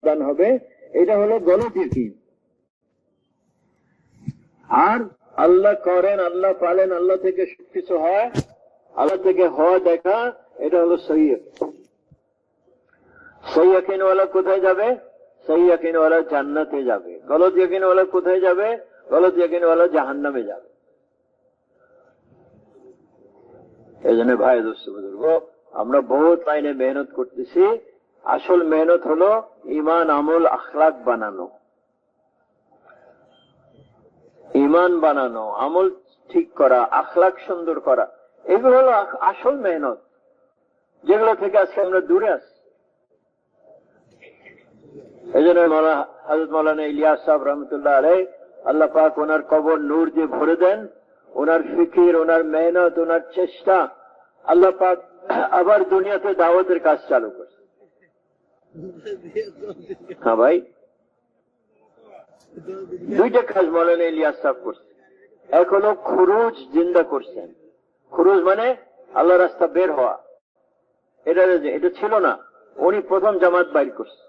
দান হবে, এটা হলো গলত ইয়াকিন। আর আল্লাহ করেন, আল্লাহ পালেন, আল্লাহ থেকে সবকিছু হয়, আল্লাহ থেকে হওয়া দেখা, এটা হলো সহিহ। সহিহ ইয়াকিনওয়ালা কোথায় যাবে? সহিহ ইয়াকিনওয়ালা জান্নাতে যাবে। গলত ইয়াকিনওয়ালা কোথায় যাবে? গলত ইয়াকিনওয়ালা জাহান্নামে যাবে। এই জন্য ভাই দোস্ত বুজুর্গ, আমরা বহুত লাইনে মেহনত করতেছি। আসল মেহনত হলো ইমান, আমল, আখলাক বানানো। ইমান বানানো, আমল ঠিক করা, আখলাক সুন্দর করা, এগুলো হলো আসল মেহনত, যেগুলো থেকে আজকে আমরা দূরে আছি। এই জন্য হযরত মাওলানা ইলিয়াস সাহেব রহমতুল্লাহ আলাইহি, আল্লাহ পাক ওনার কবর নূর দিয়ে ভরে দেন। ওনার ফিকির, ওনার মেহনত, ওনার চেষ্টা, আল্লাহ পাক আবার দুনিয়াতে দাওয়াতের কাজ চালু করছে। হ্যাঁ ভাই, দুইটা কাজ মাওলানা ইলিয়াস সাহেব করছে। এক হলো খুরুজ জিন্দা করছেন। খুরুজ মানে আল্লাহ রাস্তা বের হওয়া, এটা ছিল না, উনি প্রথম জামাত বাইর করছে।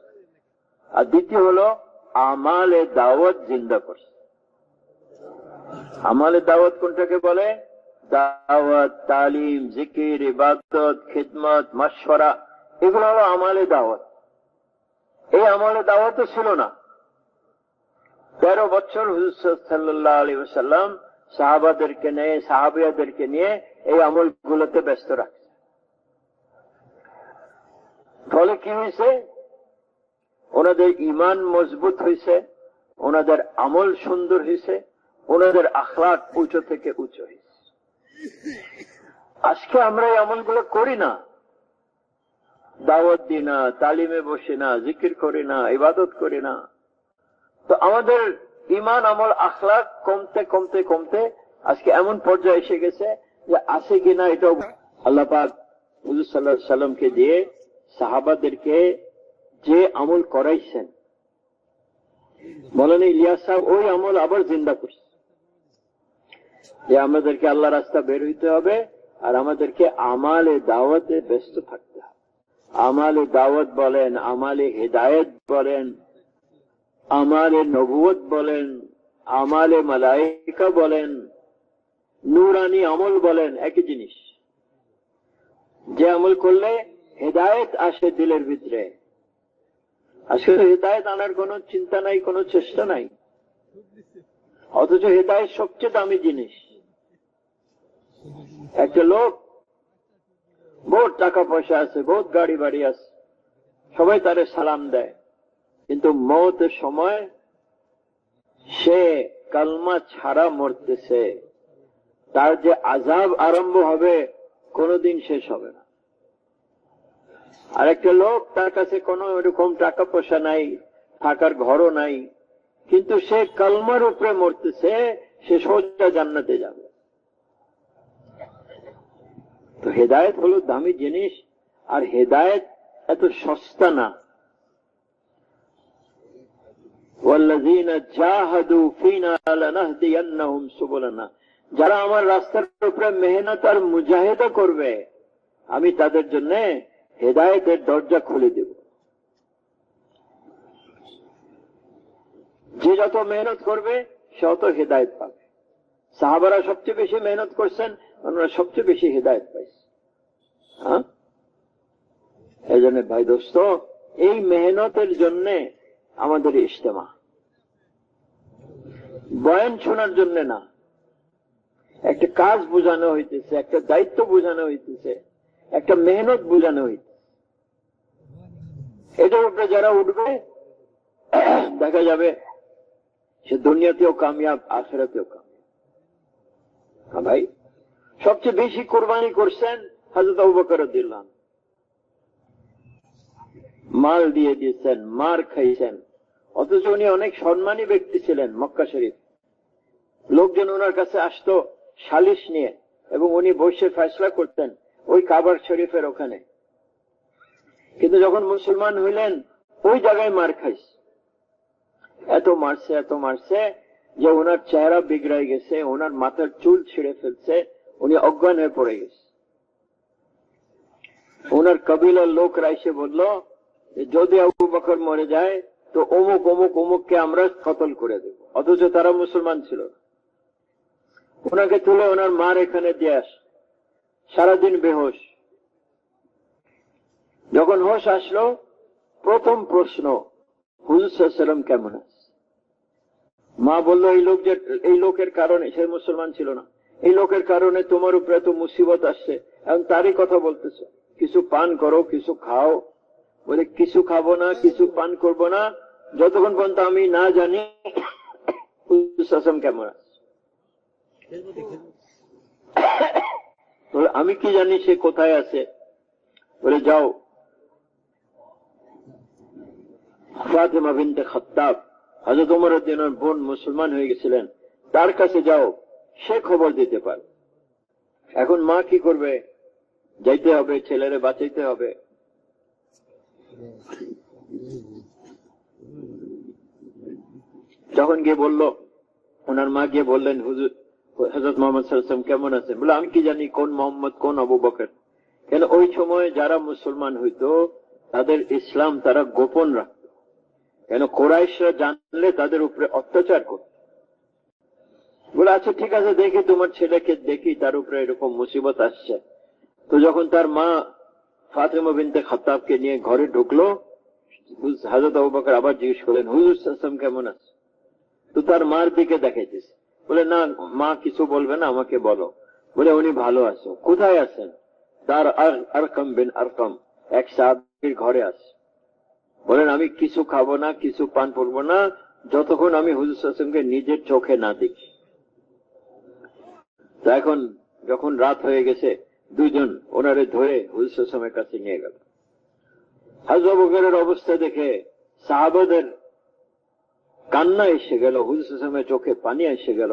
আর দ্বিতীয় হলো আমালে দাওয়াত জিন্দা করছে। আমালে দাওয়াত কোনটাকে বলে? দাওয়াত, তালিম, জিকির, ইবাদত, খিদমত, মাশওয়ারা, এগুলো হলো আমালে দাওয়াত। এই আমালে দাওয়াতও ছিল না। 13 বছর হুজুর সাল্লাল্লাহু আলাইহি ওয়াসাল্লাম সাহাবাদেরকে নিয়ে, সাহাবিয়াদেরকে নিয়ে এই আমলগুলোতে ব্যস্ত রাখছে। ফলে কি হয়েছে? ওনাদের ইমান মজবুত হয়েছে, ওনাদের আমল সুন্দর হয়েছে, ওনাদের আখলাক উঁচু থেকে উঁচু হয়েছে। আজকে আমরা এই আমলগুলো করি না, দাওয়াত দিই না, তালিমে বসি না, জিকির করি না, ইবাদত করি না। তো আমাদের ইমান, আমল, আখলাক কমতে কমতে কমতে আজকে এমন পর্যায়ে এসে গেছে যে আছে কিনা এটাও আল্লাহ পাক হুজুর সাল্লাল্লাহু আলাইহি সাল্লামকে দিয়ে সাহাবাদেরকে যে আমল করাইছেন, মাওলানা ইলিয়াস সাহেব ওই আমল আবার জিন্দা করছে, যে আমাদেরকে আল্লাহ রাস্তা বের হইতে হবে আর আমাদেরকে আমালে দাওয়াতে ব্যস্ত থাকতে হবে। আমালে দাওয়াত বলেন, আমালে হেদায়েত বলেন, আমালে নবুয়ত বলেন, আমালে মালায়েকা বলেন, নূরানি আমল বলেন, একই জিনিস। যে আমল করলে হেদায়েত আসে দিলের ভিতরে, আসলে হেদায়েত আনার কোন চিন্তা নাই, কোন চেষ্টা নাই, অথচ হেদায়েত সবচেয়ে দামি জিনিস। একটা লোক বহুত টাকা পয়সা আছে, বহুত গাড়ি বাড়ি আছে, সবাই তারে সালাম দেয়, কিন্তু মওতের সময় সে কালমা ছাড়া মরতেছে, তার যে আযাব আরম্ভ হবে কোনদিন শেষ হবে না। আর একটা লোক, তার কাছে কোনো এরকম টাকা পয়সা নাই, থাকার ঘরও নাই, কিন্তু সে কালমার উপরে মরতেছে, সে সোজা জান্নাতে যাবে। তো হেদায়েত হলো দামি জিনিস, আর হেদায়েত এত সস্তা না। ওয়াল্লাযীনা জাহাদু ফীনা লানাহদিয়ান্নাহুম সুবুলানা, যারা আমার রাস্তার উপরে মেহনত আর মুজাহিদা করবে, আমি তাদের জন্য হেদায়েতের দরজা খুলে দেব। যে যত মেহনত করবে সে তত হেদায়েত পাবে। সাহাবারা সবচেয়ে বেশি মেহনত করছেন, ওনারা সবচেয়ে বেশি হেদায়েত পাইছে। হ্যাঁ, এই জন্য ভাই দোস্ত, এই মেহনতের জন্য আমাদের ইজতেমা, বয়ান শোনার জন্য না। একটা কাজ বোঝানো হইতেছে, একটা দায়িত্ব বোঝানো হইতেছে, একটা মেহনত বোঝানো হইতেছে। এটার উপরে যারা উঠবে দেখা যাবে সে দুনিয়াতেও কামিয়াব, আখিরাতেও কামিয়াব। হ্যাঁ ভাই, সবচেয়ে বেশি কোরবানি করছেন হযরত আবু বকর রাদিয়াল্লাহু আনহু। মাল দিয়ে দিয়েছেন, মার খাইছেন, অথচ উনি অনেক সম্মানী ব্যক্তি ছিলেন। মক্কা শরীফ লোকজন ওনার কাছে আসতো সালিশ নিয়ে, এবং উনি বসে ফয়সালা করতেন ওই কাবার শরীফের ওখানে। কিন্তু যখন মুসলমান হইলেন, ওই জায়গায় মার খাইছে, এত মারছে যে ওনার চেহারা বিগড়াই গেছে, ওনার মাথার চুল ছিঁড়ে ফেলছে, উনি অজ্ঞান হয়ে পড়ে গেছে। ওনার কবিলার লোকরা এসে বলল, যদি আবু বকর মরে যায় তো অমুক অমুক অমুককে আমরা কতল করে দেব, অথচ তারা মুসলমান ছিল না। ওনাকে তুলে ওনার মার এখানে দিয়ে আস, সারাদিন বেহোশ। যখন হোশ আসলো, প্রথম প্রশ্ন, হুজুর সাল্লাল্লাহু আলাইহি ওয়াসাল্লাম কেমন আছে? মা বলল, এই লোকের কারণে, সে মুসলমান ছিল না, এই লোকের কারণে তোমার উপরে এত মুসিবত আসছে, এখন তারই কথা বলতেছে, কিছু পান করো, কিছু খাও। বলে কিছু খাবো না, কিছু পান করবো না, যতক্ষণ পর্যন্ত আমি না জানি হুজুর সাল্লাল্লাহু আলাইহি ওয়াসাল্লাম কেমন আছে। বলে আমি কি জানি সে কোথায় আছে? বলে যাও, ফাতেমা বিনতে খাত্তাব, হযরত ওমর রাদিয়াল্লাহু আনহুর বোন, মুসলমান হয়ে গেছিলেন, তার কাছে যাও, সে খবর দিতে পারে। এখন মা কি করবে? যাইতে হবে, ছেলেরে বাঁচাইতে হবে। যখন গিয়ে বলল, ওনার মা গিয়ে বললেন, হুজুর হযরত মুহাম্মদ সাল্লাল্লাহু আলাইহি ওয়াসাল্লাম কেমন আছেন? বলে আমি কি জানি কোন মোহাম্মদ, কোন আবু বকর। কেন ওই সময় যারা মুসলমান হইতো তাদের ইসলাম তারা গোপন রাখত, কেন কুরাইশরা জানলে তাদের উপরে অত্যাচার করত। বলে আচ্ছা ঠিক আছে, দেখি তোমার ছেলেকে, দেখি তার উপরে এরকম মুসিবত আসছে। তো যখন তার মা ফাতেমা বিনতে খাত্তাবকে নিয়ে ঘরে ঢুকলো, হযরত আবু বকর আবার জিজ্ঞেস করলেন, হুজুর সাল্লাল্লাহু আলাইহি ওয়াসাল্লাম কেমন আছে? তো তার মার দিকে দেখাইতেছে। বলে না মা, কিছু বলবে না, আমাকে বলো। বলে উনি ভালো আছে। কোথায় আছেন? তার আরকাম বিন আরকাম, এক সাহাবীর ঘরে আছে। বলেন আমি কিছু খাবো না, কিছু পান করবো না, যতক্ষণ আমি হুজুর সাল্লাল্লাহু আলাইহি ওয়াসাল্লামকে নিজের চোখে না দেখি। তো এখন যখন রাত হয়ে গেছে, দুইজন ওনারে ধরে হুজুর সাল্লাল্লাহু আলাইহি ওয়াসাল্লামের কাছে নিয়ে গেল। হযরত আবু বকরের অবস্থা দেখে সাহাবাদের কান্না এসে গেল, হুজুর সাল্লাল্লাহু আলাইহি ওয়াসাল্লামের চোখে পানি এসে গেল।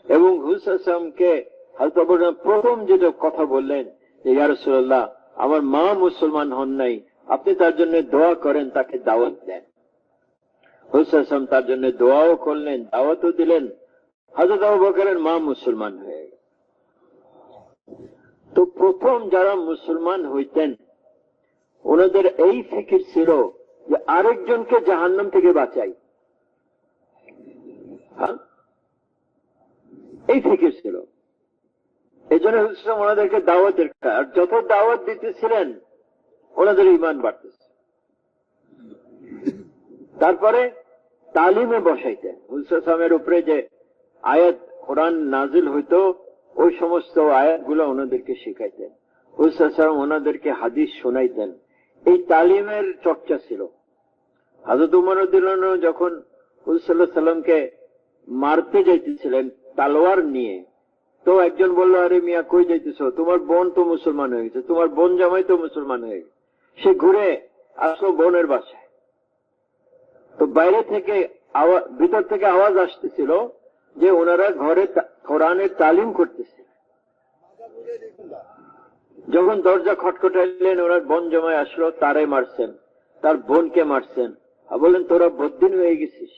এবং হুজুর সাল্লাল্লাহু আলাইহি ওয়াসাল্লামকে হযরত আবু বকর প্রথম যেটা কথা বললেন, ইয়া রাসূলুল্লাহ, আমার মা মুসলমান হন নাই, আপনি তার জন্য দোয়া করেন, তাকে দাওয়াত দেন। হুজুর সাল্লাল্লাহু আলাইহি ওয়াসাল্লাম তার জন্য দোয়াও করলেন, দাওয়াতও দিলেন। হযরত আবু বকরের মা মুসলমান হয়ে গেল। তো প্রথম যারা মুসলমান হইতেন ওনাদের এই ফিকির ছিল যে আরেকজনকে জাহান্নাম থেকে বাঁচাই। হ্যাঁ, এই ফিকির ছিল। এই জন্য ওনাদেরকে দাওয়াতের, আর যত দাওয়াত দিতেছিলেন ওনাদের ঈমান বাড়তেছে। তারপরে তালিমে বসাইতেন। হুজুরের উপরে যে আয়াত কোরআন নাজিল হইতো, ওই সমস্ত আয়াতগুলো ওনাদেরকে শিখাইতেন। হুজুর ওনাদেরকে হাদিস শোনাইতেন। এই তালিমের চর্চা ছিল। হযরত উমর রাদিয়াল্লাহু আনহু যখন হুজুর সাল্লাল্লাহু আলাইহি ওয়াসাল্লামকে মারতে যাইতেছিলেন তালোয়ার নিয়ে, তো একজন বলল, আরে মিয়া কই যাইতেছ? তোমার বোন তো মুসলমান হয়ে গেছে, তোমার বোন জামাই তো মুসলমান হয়ে গেছে। সে ঘুরে আসলো বোনের বাসায়। তো বাইরে থেকে ভিতর থেকে আওয়াজ আসতেছিল যে ওনারা ঘরে কোরআনের তালিম করতেছে। যখন দরজা খটখটাইলেন, ওনার বোন জামাই আসলো, তারে মারছেন, তার বোনকে মারছেন। আর বললেন তোরা বদ্দিন হয়ে গেছিস।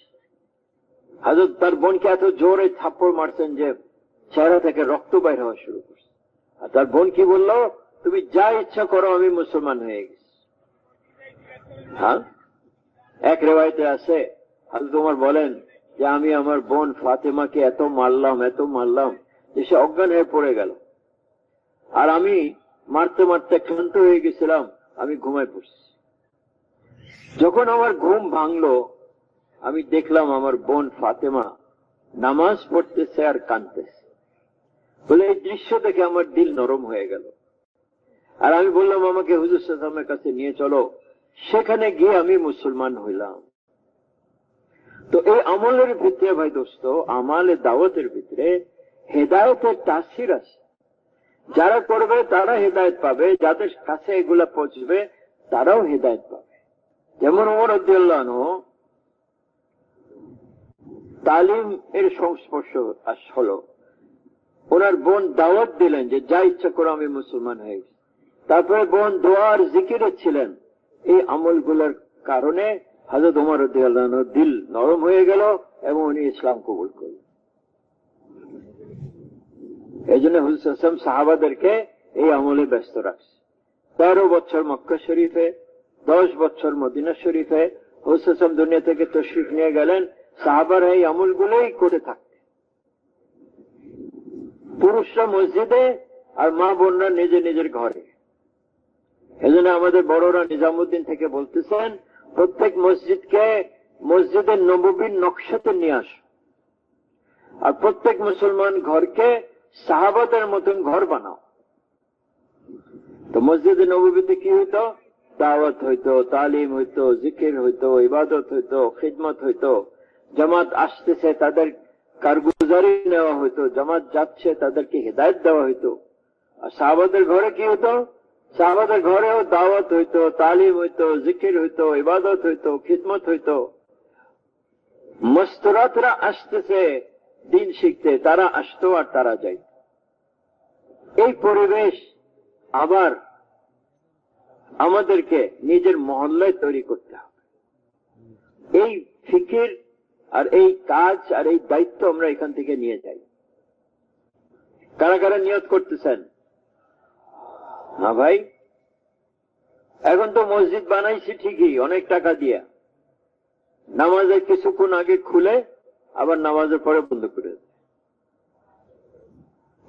হযরত তার বোনকে এত জোরে থাপ্পড় মারছেন যে চেহারা থেকে রক্ত বাইর হওয়া শুরু করছে। আর তার বোন কি বলল, তুমি যা ইচ্ছা করো, আমি মুসলমান হয়ে গেছি। হ্যাঁ, এক রেওয়ায়েতে আছে হযরত ওমর বলেন যে আমি আমার বোন ফাতেমাকে এত মারলাম যে সে অজ্ঞান হয়ে পড়ে গেল। আর আমি মারতে মারতে ক্লান্ত হয়ে গেছিলাম, আমি ঘুমায় পড়ছি। যখন আমার ঘুম ভাঙলো, আমি দেখলাম আমার বোন ফাতেমা নামাজ পড়তেছে আর কাঁদতেছে। বলে এই দৃশ্য দেখে আমার দিল নরম হয়ে গেল। আর আমি বললাম, আমাকে হুজুর সাল্লাল্লাহু আলাইহি ওয়াসাল্লামের কাছে নিয়ে চলো। সেখানে গিয়ে আমি মুসলমান হইলাম। তো এই আমলের ভিতরে ভাই দোস্ত, আমালে দাওয়াতের ভিতরে হেদায়েতের তাসির আছে। যারা করবে তারা হেদায়েত পাবে, যাদের কাছে এগুলা পৌঁছবে তারাও হেদায়েত পাবে। যেমন ওমর রাদিয়াল্লাহু আনহু তালিম এর সংস্পর্শ হলো, ওনার বোন দাওয়াত দিলেন যে যা ইচ্ছা করো, আমি মুসলমান হয়ে গেছি। তারপরে বোন দোয়ার জিকিরে ছিলেন। এই আমলগুলোর কারণে হযরত ওমর রাদিয়াল্লাহু আনহুর দিল নরম হয়ে গেল এবং উনি ইসলাম কবুল করলেন। এই জন্য হুজুর সাল্লাল্লাহু আলাইহি ওয়াসাল্লাম সাহাবাদেরকে এই আমলে ব্যস্ত রাখছে। 13 বছর মক্কা শরীফে, 10 বছর মদিনা শরীফে হুসাম দুনিয়া থেকে তশরিফ নিয়ে গেলেন, সাহাবারা এই আমলগুলোই করে থাকতেন। পুরুষরা মসজিদে আর মা বোনরা নিজে নিজের ঘরে। এজন্য আমাদের বড়রা নিজামুদ্দিন থেকে বলতেছেন, প্রত্যেক মসজিদকে মসজিদের নববীর নকশাতে নিয়ে আস, আর প্রত্যেক মুসলমান ঘরকে সাহাবাদের মতন ঘর বানাও। তো মসজিদে নববীতে কি হইতো? দাওয়াত হইতো, তালিম হইতো, জিকির হইতো, ইবাদত হইতো, খিদমত হইতো। জামাত আসতেছে তাদের কারগুজারি নেওয়া হইতো, জামাত যাচ্ছে তাদেরকে হিদায়ত দেওয়া হইতো। আর সাহাবাদের ঘরে কি হইতো? সাহাবাদের ঘরেও দাওয়াত হইতো, তালিম হইতো, জিকির হইতো, ইবাদত হইতো, খিদমত হইতো। মস্তরাতরা আসতেছে দিন শিখতে, তারা আসতো আর তারা যাইত। এই পরিবেশ আবার আমাদেরকে নিজের মহল্লায় তৈরি করতে হবে। এই ফিকির আর এই কাজ আর এই দায়িত্ব আমরা এখান থেকে নিয়ে যাই। কারা কারা নিয়ত করতেছেন? না ভাই, এখন তো মসজিদ বানাইছি ঠিকই, অনেক টাকা দিয়ে, নামাজের কিছুক্ষণ আগে খুলে আবার নামাজের পরে বন্ধ করে দেয়।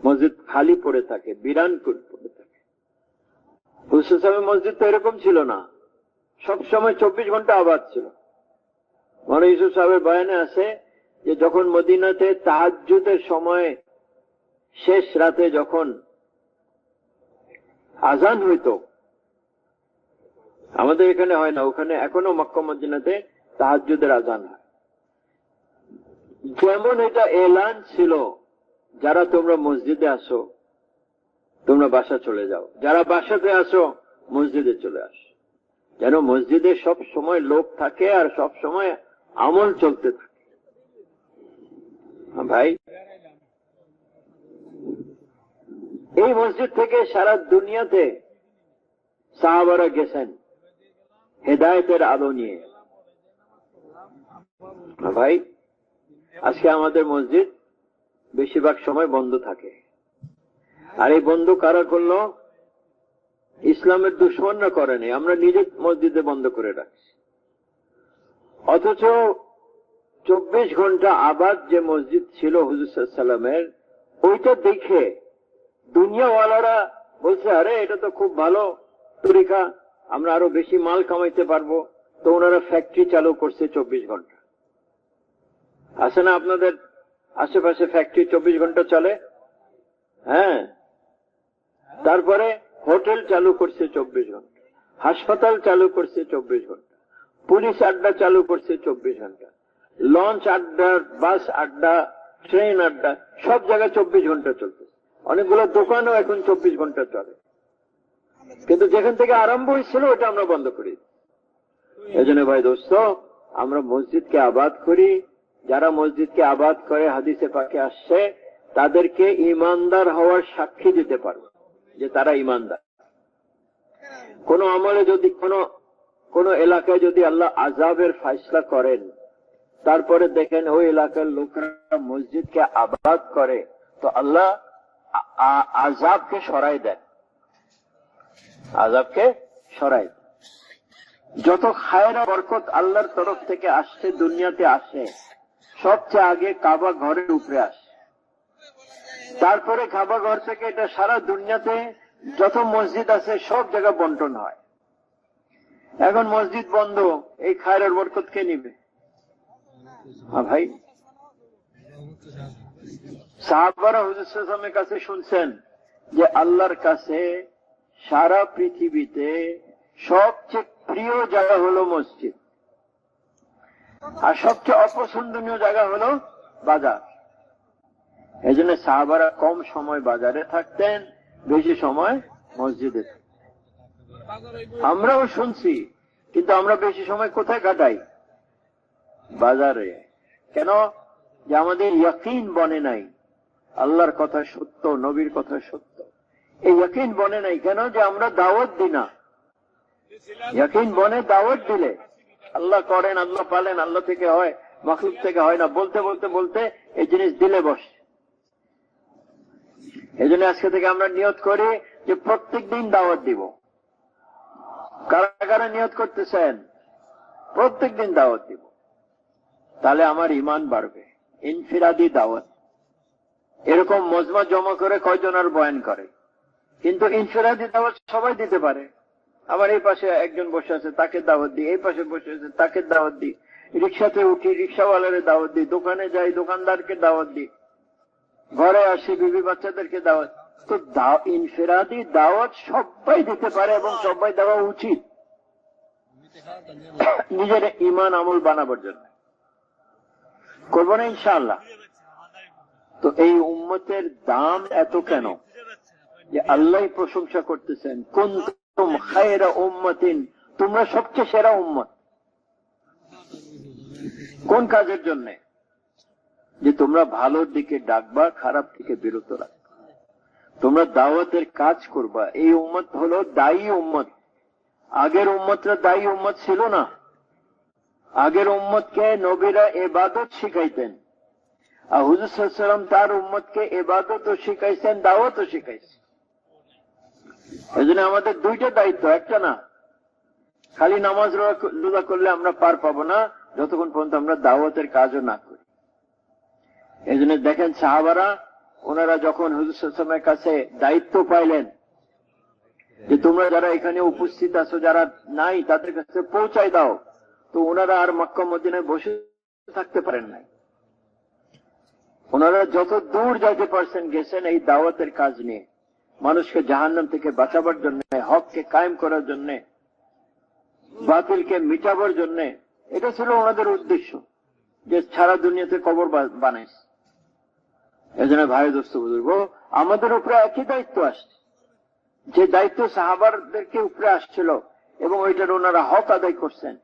মসজিদ খালি পড়ে থাকে, বিরান পড়ে থাকে। হুসাইন মসজিদ তো এরকম ছিল না, সবসময় 24 ঘন্টা আবাদ ছিল। মনে ইউসুফ সাহেবের বয়ানে আছে যে যখন মদিনাতে তাহাজ্জুদের সময় শেষ রাতে যখন আজান হইতো, আমাদের এখানে হয় না, ওখানে এখনো মক্কা মদিনাতে তাহাজ্জুদের আজান হয়। যেমন এটা এলান ছিল, যারা তোমরা মসজিদে আসো তোমরা বাসা চলে যাও, যারা বাসাতে আসো মসজিদে চলে আস, যেন মসজিদে সব সময় লোক থাকে আর সব সময় আমল চলতে থাকে। ভাই, এই মসজিদ থেকে সারা দুনিয়াতে সাহাবারা গেছেন হেদায়েতের আলো নিয়ে। ভাই, আজকে আমাদের মসজিদ বেশিরভাগ সময় বন্ধ থাকে। আর এই বন্ধ কারা করলো? ইসলামের দুশমনরা করেনি, আমরা নিজে মসজিদে বন্ধ করে রাখছি। অথচ 24 ঘন্টা আবাদ যে মসজিদ ছিল হুজুর সাল্লাল্লাহু আলাইহি ওয়াসাল্লামের, ওইটা দেখে দুনিয়াওয়ালারা বলছে, আরে এটা তো খুব ভালো তরিকা, আমরা আরো বেশি মাল কামাইতে পারবো। তো ওনারা ফ্যাক্টরি চালু করছে 24 ঘন্টা। আছে না আপনাদের আশেপাশে ফ্যাক্টরি 24 ঘন্টা চলে? হ্যাঁ। তারপরে হোটেল চালু করছে 24 ঘন্টা, হাসপাতাল চালু করছে 24 ঘন্টা, পুলিশ আড্ডা চালু করছে 24 ঘন্টা, লঞ্চ আড্ডা, বাস আড্ডা, ট্রেন আড্ডা, সব জায়গায় 24 ঘন্টা চলতেছে। অনেকগুলো দোকানও এখন 24 ঘন্টা চলে। কিন্তু যেখান থেকে আরম্ভ হয়েছিল ওটা আমরা বন্ধ করি। এজন্য ভাই দোস্ত, আমরা মসজিদকে আবাদ করি। যারা মসজিদকে আবাদ করে হাদিসে পাকে আসছে, তাদেরকে ইমানদার হওয়ার সাক্ষী দিতে পারবে যে তারা ইমানদার। কোন আমলে যদি কোন এলাকায় যদি আল্লাহ আযাবের ফয়সালা করেন, তারপরে দেখেন ওই এলাকার লোকরা মসজিদকে আবাদ করে, তো আল্লাহ আযাবকে সরাই দেন, আযাবকে সরাই দেন। যত খায়ের বরকত আল্লাহর তরফ থেকে আসছে, দুনিয়াতে আসে, সবচেয়ে আগে কাবা ঘরের উপরে আসে। তারপরে কাবা ঘর থেকে এটা সারা দুনিয়াতে যত মসজিদ আছে সব জায়গা বন্টন হয়। এখন মসজিদ বন্ধ, এই খায়ের বরকত কে নিবে? হ্যাঁ ভাই, সাহাবারা হুজুর সাল্লাল্লাহু আলাইহি ওয়াসাল্লামের কাছে শুনছেন যে আল্লাহর কাছে সারা পৃথিবীতে সবচেয়ে প্রিয় জায়গা হলো মসজিদ, আর সবচেয়ে অপছন্দনীয় জায়গা হলো বাজার। এই জন্য সাহাবারা কম সময় বাজারে থাকতেন, বেশি সময় মসজিদে থাকতেন। আমরাও শুনছি, কিন্তু আমরা বেশি সময় কোথায় কাটাই? বাজারে। কেন? যে আমাদের ইয়াকিন বনে নাই আল্লাহর কথা সত্য, নবীর কথা সত্য। এই ইয়াকিন বনে নাই কেন? যে আমরা দাওয়াত দিই না। ইয়াকিন বনে দাওয়াত দিলে, আল্লাহ করেন, আল্লাহ পালেন, আল্লাহ থেকে হয়, মাখলুক থেকে হয় না, বলতে বলতে বলতে এই জিনিস দিলে বসে। এই জন্য আজকে থেকে আমরা নিয়ত করি যে প্রত্যেক দিন দাওয়াত দিব। কারা কারা নিয়ত করতেছেন প্রত্যেকদিন দাওয়াত দিব, তাহলে আমার ঈমান বাড়বে। ইনফিরাদি দাওয়াত, এরকম মজমা জমা করে কয়জন আর বয়ান করে, কিন্তু ইনফিরাদি দাওয়াত সবাই দিতে পারে। আবার এই পাশে একজন বসে আছে তাকে দাওয়াত দিই, এই পাশে বসে আছে তাকে দাওয়াত দিই, রিক্সাতে উঠি রিক্সাওয়ালারে দাওয়াত দিই, দোকানে যাই দোকানদারকে দাওয়াত দিই, ঘরে আসি বিবি বাচ্চাদেরকে দাওয়াত। তো ইনফিরাদি দাওয়াত সবাই দিতে পারে এবং সবাই দেওয়া উচিত নিজের ঈমান আমল বানাবার জন্য। করবো না ইনশাআল্লাহ? তো এই উম্মতের দাম এত কেন যে আল্লাহ প্রশংসা করতেছেন, কুনতুম খায়রা উম্মাতিন, তোমরা সবচেয়ে সেরা উম্মত। কোন কাজের জন্য? যে তোমরা ভালোর দিকে ডাকবা, খারাপ থেকে বিরত রাখবা, তোমরা দাওয়াতের কাজ করবা। এই উম্মত হলো দায়ী উম্মত। আগের উম্মতরা দায়ী উম্মত ছিল না। আগের উম্মতকে নবীরা ইবাদত শিখাইতেন, আর হুজুর সাল্লাল্লাহু আলাইহি ওয়াসাল্লাম তার উম্মতকে ইবাদতও শিখাইছেন, দাওয়াতও শিখাইছেন। এজন্য আমাদের দুইটা দায়িত্ব, একটা না। খালি নামাজ রোজা করলে আমরা পার পাবো না যতক্ষণ পর্যন্ত আমরা দাওয়াতের কাজও না করি। এই জন্য দেখেন সাহাবারা, ওনারা যখন হুজুর সাল্লাল্লাহু আলাইহি ওয়াসাল্লামের কাছে দায়িত্ব পাইলেন যে তোমরা যারা এখানে উপস্থিত আছো, যারা নাই তাদের কাছে পৌঁছাই দাও, তো ওনারা আর মক্কা মদিনায় বসে থাকতে পারেন নাই। ওনারা যত দূর যাইতে পারছেন গেছেন এই দাওয়াতের কাজ নিয়ে, মানুষকে জাহান্নাম থেকে বাঁচাবার জন্য, হককে কায়েম করার জন্য, বাতিলকে মিটাবার জন্য। এটা ছিল ওনাদের উদ্দেশ্য, যে সারা দুনিয়াতে কবর বানাইছে। এই জন্য ভাই দোস্ত বুজুর্গ, আমাদের উপরে একই দায়িত্ব আসছে, যে দায়িত্ব সাহাবারদেরকে উপরে আসছিল এবং ওইটার ওনারা হক আদায় করছেন,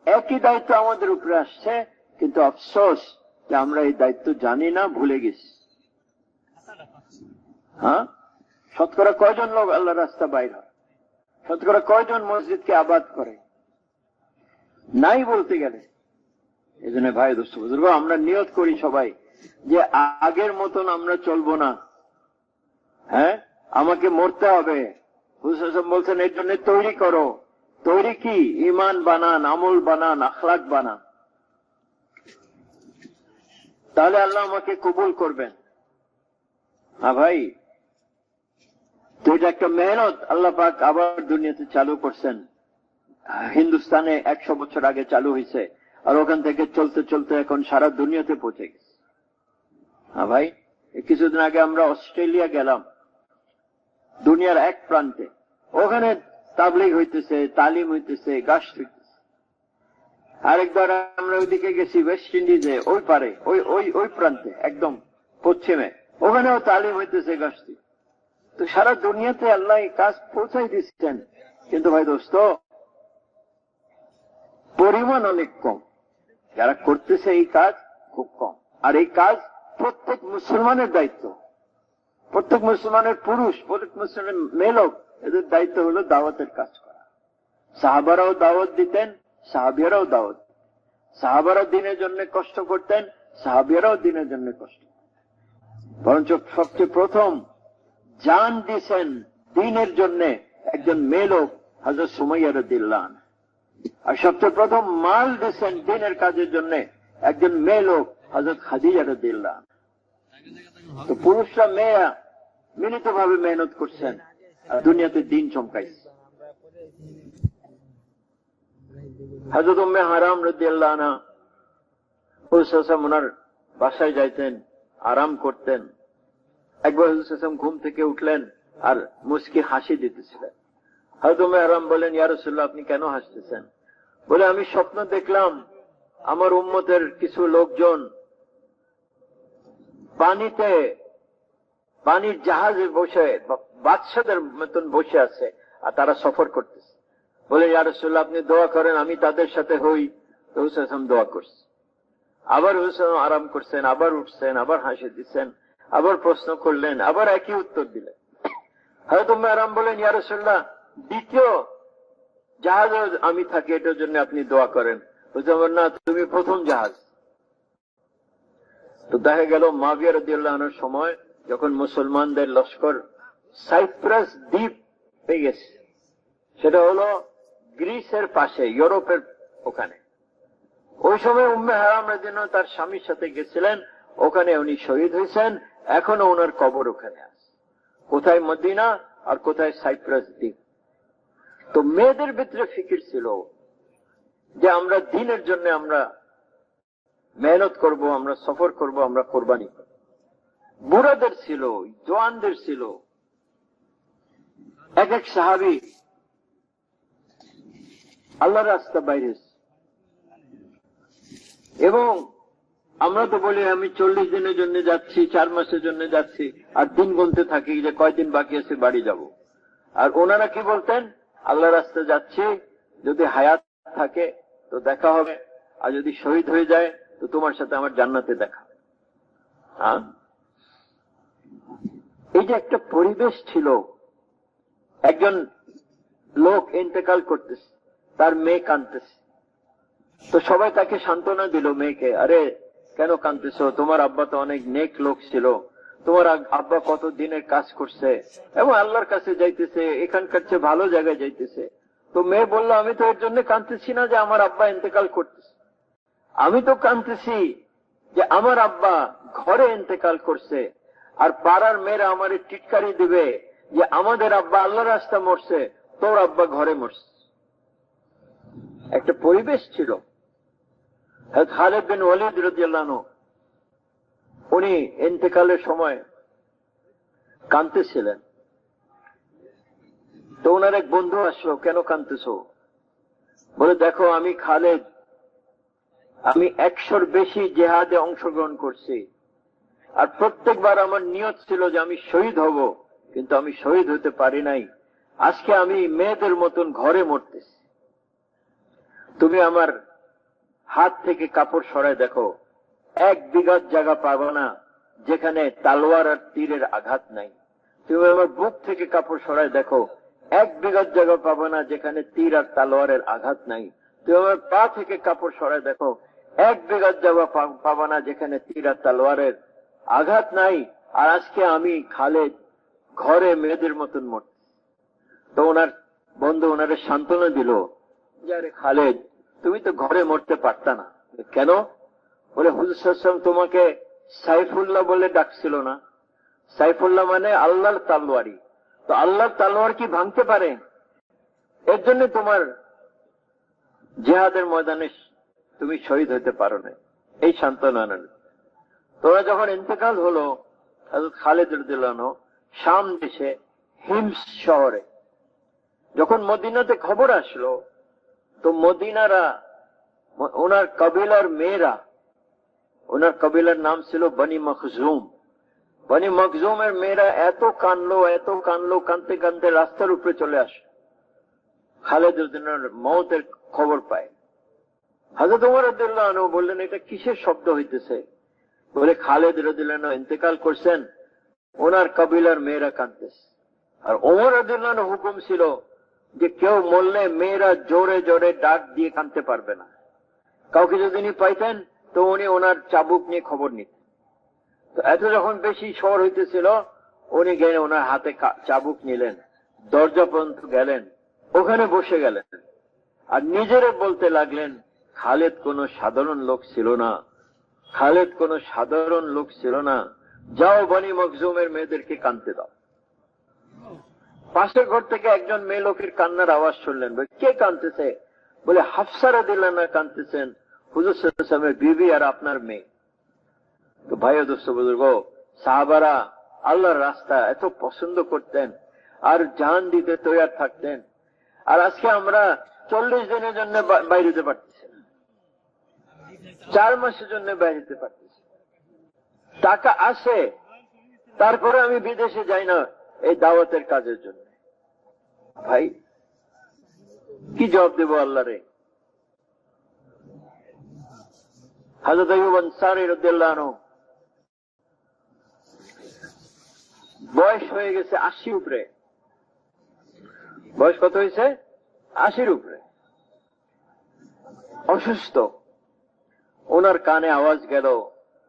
একই দায়িত্ব আমাদের উপরে আসছে। কিন্তু আফসোস যে আমরা এই দায়িত্ব জানি না, ভুলে গেছি। হ্যাঁ, শতকরা কয়জন লোক আল্লাহ রাস্তা বাইর হয়? শতকরা কয়জন মসজিদকে আবাদ করে? নাই বলতে গেলে। এই জন্য ভাই দোস্ত বুজুর্গ, আমরা নিয়ত করি সবাই যে আগের মতন আমরা চলবো না। হ্যাঁ, আমাকে মরতে হবে। হুজুর বলছেন এর জন্য তৈরি করো। তৈরি কি? ঈমান বানান, আমল বানান, আখলাক বানান, তাহলে আল্লাহ আমাকে কবুল করবেন। হ্যাঁ ভাই, তো এটা একটা মেহনত আল্লাহ পাক আবার দুনিয়াতে চালু করছেন। হিন্দুস্তানে 100 বছর আগে চালু হয়েছে, আর ওখান থেকে চলতে চলতে এখন সারা দুনিয়াতে পৌঁছে গেছে। হ্যাঁ ভাই, কিছুদিন আগে আমরা অস্ট্রেলিয়া গেলাম, দুনিয়ার এক প্রান্তে। ওখানে তাবলীগ হইতেছে, তালিম হইতেছে, গাছ হইতেছে। আরেকবার আমরা ওইদিকে গেছি ওয়েস্ট ইন্ডিজে, ওই পারে, ওই প্রান্তে একদম পশ্চিমে, ওখানেও তালিম হইতেছে, গাছ। তো সারা দুনিয়াতে আল্লাহ এই কাজ পৌঁছাই দিচ্ছেন, কিন্তু ভাই দোস্ত পরিমাণ অনেক কম। যারা করতেছে এই কাজ খুব কম। আর এই কাজ প্রত্যেক মুসলমানের দায়িত্ব, প্রত্যেক মুসলমানের পুরুষ, প্রত্যেক মুসলমানের মেয়ে লোক, এদের দায়িত্ব হলো দাওয়াতের কাজ করা। সাহাবারাও দাওয়াত দিতেন, সাহাবিয়ারাও দাওয়াত। সাহাবারা দিনের জন্য কষ্ট করতেন, সাহাবিয়ারাও দিনের জন্য কষ্ট। বরঞ্চ সবচেয়ে প্রথম জান দিছেন দিনের জন্য একজন মেয়ে লোক, হযরত সুমাইয়া রাদিয়াল্লাহু আনহা। আর সবচেয়ে প্রথম মাল দিছেন দিনের কাজের জন্য একজন মেয়ে লোক, হযরত খাদিজা রাদিয়াল্লাহু আনহা। তো পুরুষরা মেয়েরা মিলিত ভাবে মেহনত করছেন আর দুনিয়াতে দিন চমকাইছে। হযরত উম্মে হারাম রাদিয়াল্লাহু আনহা ওনার বাসায় যাইতেন, আরাম করতেন। একবার হুজুর ঘুম থেকে উঠলেন আর মুস্কি হাসি দিতেছিলেন। হযরত উম্মে হারাম বলেন, ইয়া রাসূলুল্লাহ, আপনি কেন হাসতেছেন? বলে, আমি স্বপ্ন দেখলাম আমার উম্মতের কিছু লোকজন পানিতে, পানির জাহাজে বসে বাদশাদের মতন বসে আছে আর তারা সফর করতেছে। বলে, ইয়া রাসূলুল্লাহ, আপনি দোয়া করেন আমি তাদের সাথে হই। তো হুজুর দোয়া করছে। আবার হুজুর আরাম করছেন, আবার উঠছেন, আবার হাসি দিচ্ছেন, আবার প্রশ্ন করলেন, আবার একই উত্তর দিলেন। হযরত উম্মে হারাম বলেন, ইয়া রাসূলুল্লাহ, দ্বিতীয় জাহাজ আমি থাকি, এটার জন্য আপনি দোয়া করেন। হুজুর, না, তুমি প্রথম জাহাজ। তো দেখা গেল মুআবিয়া রাদিয়াল্লাহু আনহুর সময় যখন মুসলমানদের লস্কর সাইপ্রাস দ্বীপ পেয়ে গেছে, সেটা হলো গ্রিসের পাশে, ইউরোপের ওখানে। ওই সময় উম্মে হারাম রাদিয়াল্লাহু তার স্বামীর সাথে গেছিলেন, ওখানে উনি শহীদ হয়েছেন। এখনো ওনার কবর ওখানে আছে। কোথায় মদিনা আর কোথায় সাইপ্রাস দ্বীপ। তো মেয়েদের ভিতরে ফিকির ছিল যে আমরা দ্বীনের জন্য আমরা মেহনত করব, আমরা সফর করব, আমরা কোরবানি করব। বুড়াদের ছিল, জওয়ানদের ছিল। এক এক সাহাবী আল্লাহর রাস্তা বাইরে। এবং আমরা তো বলি আমি 40 দিনের জন্য যাচ্ছি, 4 মাসের জন্য যাচ্ছি, আর দিন গুনতে থাকি যে কয়দিন বাকি আছে বাড়ি যাব। আর ওনারা কি বলতেন, আল্লাহ রাস্তা যাচ্ছি, যদি হায়াত থাকে তো দেখা হবে, আর যদি শহীদ হয়ে যায় তো তোমার সাথে আমার জান্নাতে দেখা। হ্যাঁ, এই যে একটা পরিবেশ ছিল। একজন লোক ইন্তেকাল করতেছে, তার মেয়ে কাঁদতেছে, তো সবাই তাকে সান্ত্বনা দিল মেয়েকে, আরে কেন কাঁদতেছো, তোমার আব্বা তো অনেক নেক লোক ছিল, তোমার আব্বা কত দিনের কাজ করছে এবং আল্লাহর কাছে যাইতেছে, এখানকার চেয়ে ভালো জায়গায় যাইতেছে। তো মেয়ে বলল, আমি তো এর জন্য কাঁদতেছি না যে আমার আব্বা ইন্তেকাল করতেছে, আমি তো কাঁদতেছি যে আমার আব্বা ঘরে ইন্তেকাল করছে, আর পাড়ার মেয়েরা আমার টিটকারি দিবে যে আমাদের আব্বা আল্লাহর রাস্তা মরছে, তোর আব্বা ঘরে মরছে। একটা পরিবেশ ছিল। হযরত খালিদ বিন ওয়ালিদ রাদিয়াল্লাহু আনহু উনি ইন্তেকালের সময় কাঁদতেছিলেন। তো ওনার এক বন্ধু আসলো, কেন কাঁদতেছো? বলে, দেখো আমি খালিদ, আমি 100-র বেশি জিহাদে অংশগ্রহণ করছি, আর প্রত্যেকবার আমার নিয়ত ছিল যে আমি শহীদ হব, কিন্তু আমি শহীদ হতে পারি নাই। আজকে আমি মেয়েদের মতন ঘরে মরতেছি। তুমি আমার হাত থেকে কাপড় সরায় দেখো, 1 বিঘা জায়গা পাবো না যেখানে তালোয়ার আর তীরের আঘাত নাই। তুমি আমার বুক থেকে কাপড় সরায় দেখো, 1 বিঘা জায়গা পাবো না যেখানে তীর আর তালোয়ারের আঘাত নাই। তুমি আমার পা থেকে কাপড় সরায় দেখো, 1 বিঘা জায়গা পাবো না যেখানে তীর আর তালোয়ারের আঘাত নাই। আর আজকে আমি খালিদ ঘরে মেয়েদের মতন মরছি। তো ওনার বন্ধু ওনারে সান্ত্বনা দিল, যে আরে খালিদ, তুমি তো ঘরে মরতে পারতা না। কেন? বলে, হুজুর সাল্লাল্লাহু আলাইহি ওয়াসাল্লাম তোমাকে সাইফুল্লাহ বলে ডাকছিল না? সাইফুল্লাহ মানে আল্লাহর তালোয়ারি। তো আল্লাহর তালোয়ার কি ভাঙতে পারে? এর জন্য তোমার জিহাদের ময়দানে তুমি শহীদ হতে পারো না। এই সান্ত্বনা আনেন। তোরা যখন ইন্তেকাল হলো হযরত খালিদ রাদিয়াল্লাহু আনহু শাম দেশে হিমস শহরে, যখন মদিনাতে খবর আসলো, তো মদিনারা ওনার কবিলার মেয়েরা, ওনার কবিলার নাম ছিল বনি মখজুম, বনি মখজুমের মেয়েরা এত কানলো, কানতে কানতে রাস্তার উপরে চলে আসে। খালিদ রাদিয়াল্লাহু আনহুর মওতের খবর পায়। হযরত ওমর রাদিয়াল্লাহু আনহু বললেন, এটা কিসের শব্দ হইতেছে? বলে, খালিদ রাদিয়াল্লাহু আনহু ইন্তেকাল করছেন, ওনার কবিলার মেয়েরা কাঁদতেছে। আর ওমর রাদিয়াল্লাহু আনহু হুকুম ছিল যে কেউ মরলে মেয়েরা জোরে জোরে ডাক দিয়ে কাঁদতে পারবে না। কাউকে যদি উনি পাইতেন তো উনি ওনার চাবুক নিয়ে খবর নিতেন। তো এত যখন বেশি শহর হইতেছিল, উনি গেলে ওনার হাতে চাবুক নিলেন, দরজা পর্যন্ত গেলেন, ওখানে বসে গেলেন, আর নিজেরে বলতে লাগলেন, খালিদ কোনো সাধারণ লোক ছিল না, খালিদ কোনো সাধারণ লোক ছিল না, যাও বনি মখজুমের মেয়েদেরকে কাঁদতে দাও। পাশের ঘর থেকে একজন মেয়ে লোকের কান্নার আওয়াজ শুনলেন। কে কাঁদতেছে? বলে, হাফসা রাদিয়াল্লাহু আনহা কাঁদতেছেন, হুজুর সাল্লাল্লাহু আলাইহি ওয়াসাল্লামের বিবি আর আপনার মেয়ে। তো ভাই ও দোস্ত বুজুর্গ, সাহাবারা আল্লাহর রাস্তা এত পছন্দ করতেন আর জান দিতে তৈরি থাকতেন। আর আজকে আমরা 40 দিনের জন্য বাইরে যেতে পারতেছি না, 4 মাসের জন্য বাইরে যেতে পারতেছি। টাকা আসে, তারপরে আমি বিদেশে যাই না এই দাওয়াতের কাজের জন্য। ভাই কি জবাব দেব আল্লাহরে? হযরত আইয়ুব আনসারী রাদিয়াল্লাহু আনহু বয়স হয়ে গেছে 80 উপরে। বয়স কত হয়েছে? 80 উপরে। অসুস্থ। ওনার কানে আওয়াজ গেল,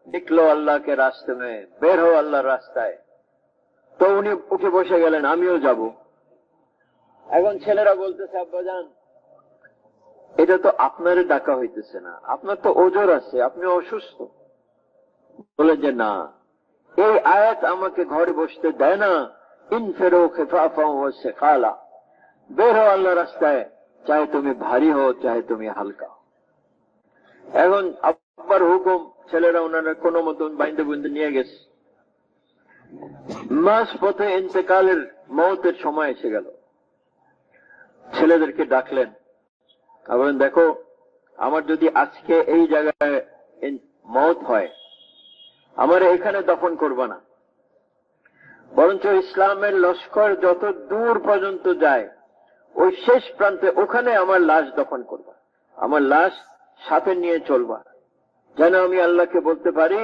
নিকলো আল্লাহকে রাস্তে মে, বের হো আল্লাহর রাস্তায়। তো উনি উঠে বসে গেলেন, আমিও যাব। এখন ছেলেরা বলতেছে, আব্বাজান এটা তো আপনারে ডাকা হইতেছে না, আপনার তো ওজর আছে, আপনি অসুস্থ। বলে যে না, এই আয়াত আমাকে ঘরে বসতে দেয় না। ইনফিরু খিফাফান ওয়া সিকালা, বের হও আল্লাহ রাস্তায়, চাহে তুমি ভারী হও চাহে তুমি হালকা। এখন আব্বার হুকুম, ছেলেরা ওনারা কোনো মতন বাইন্দে বুন্দে নিয়ে গেছে। মাস পথে ইন্তেকালের মওতের সময় এসে গেল। ছেলেদেরকে ডাকলেন, বলেন দেখো, আমার যদি আজকে এই জায়গায় মওত হয়, আমার এখানে দফন করবা না, বরঞ্চ ইসলামের লস্কর যত দূর পর্যন্ত যায় ওই শেষ প্রান্তে ওখানে আমার লাশ দফন করবা, আমার লাশ সাথে নিয়ে চলবা, যেন আমি আল্লাহকে বলতে পারি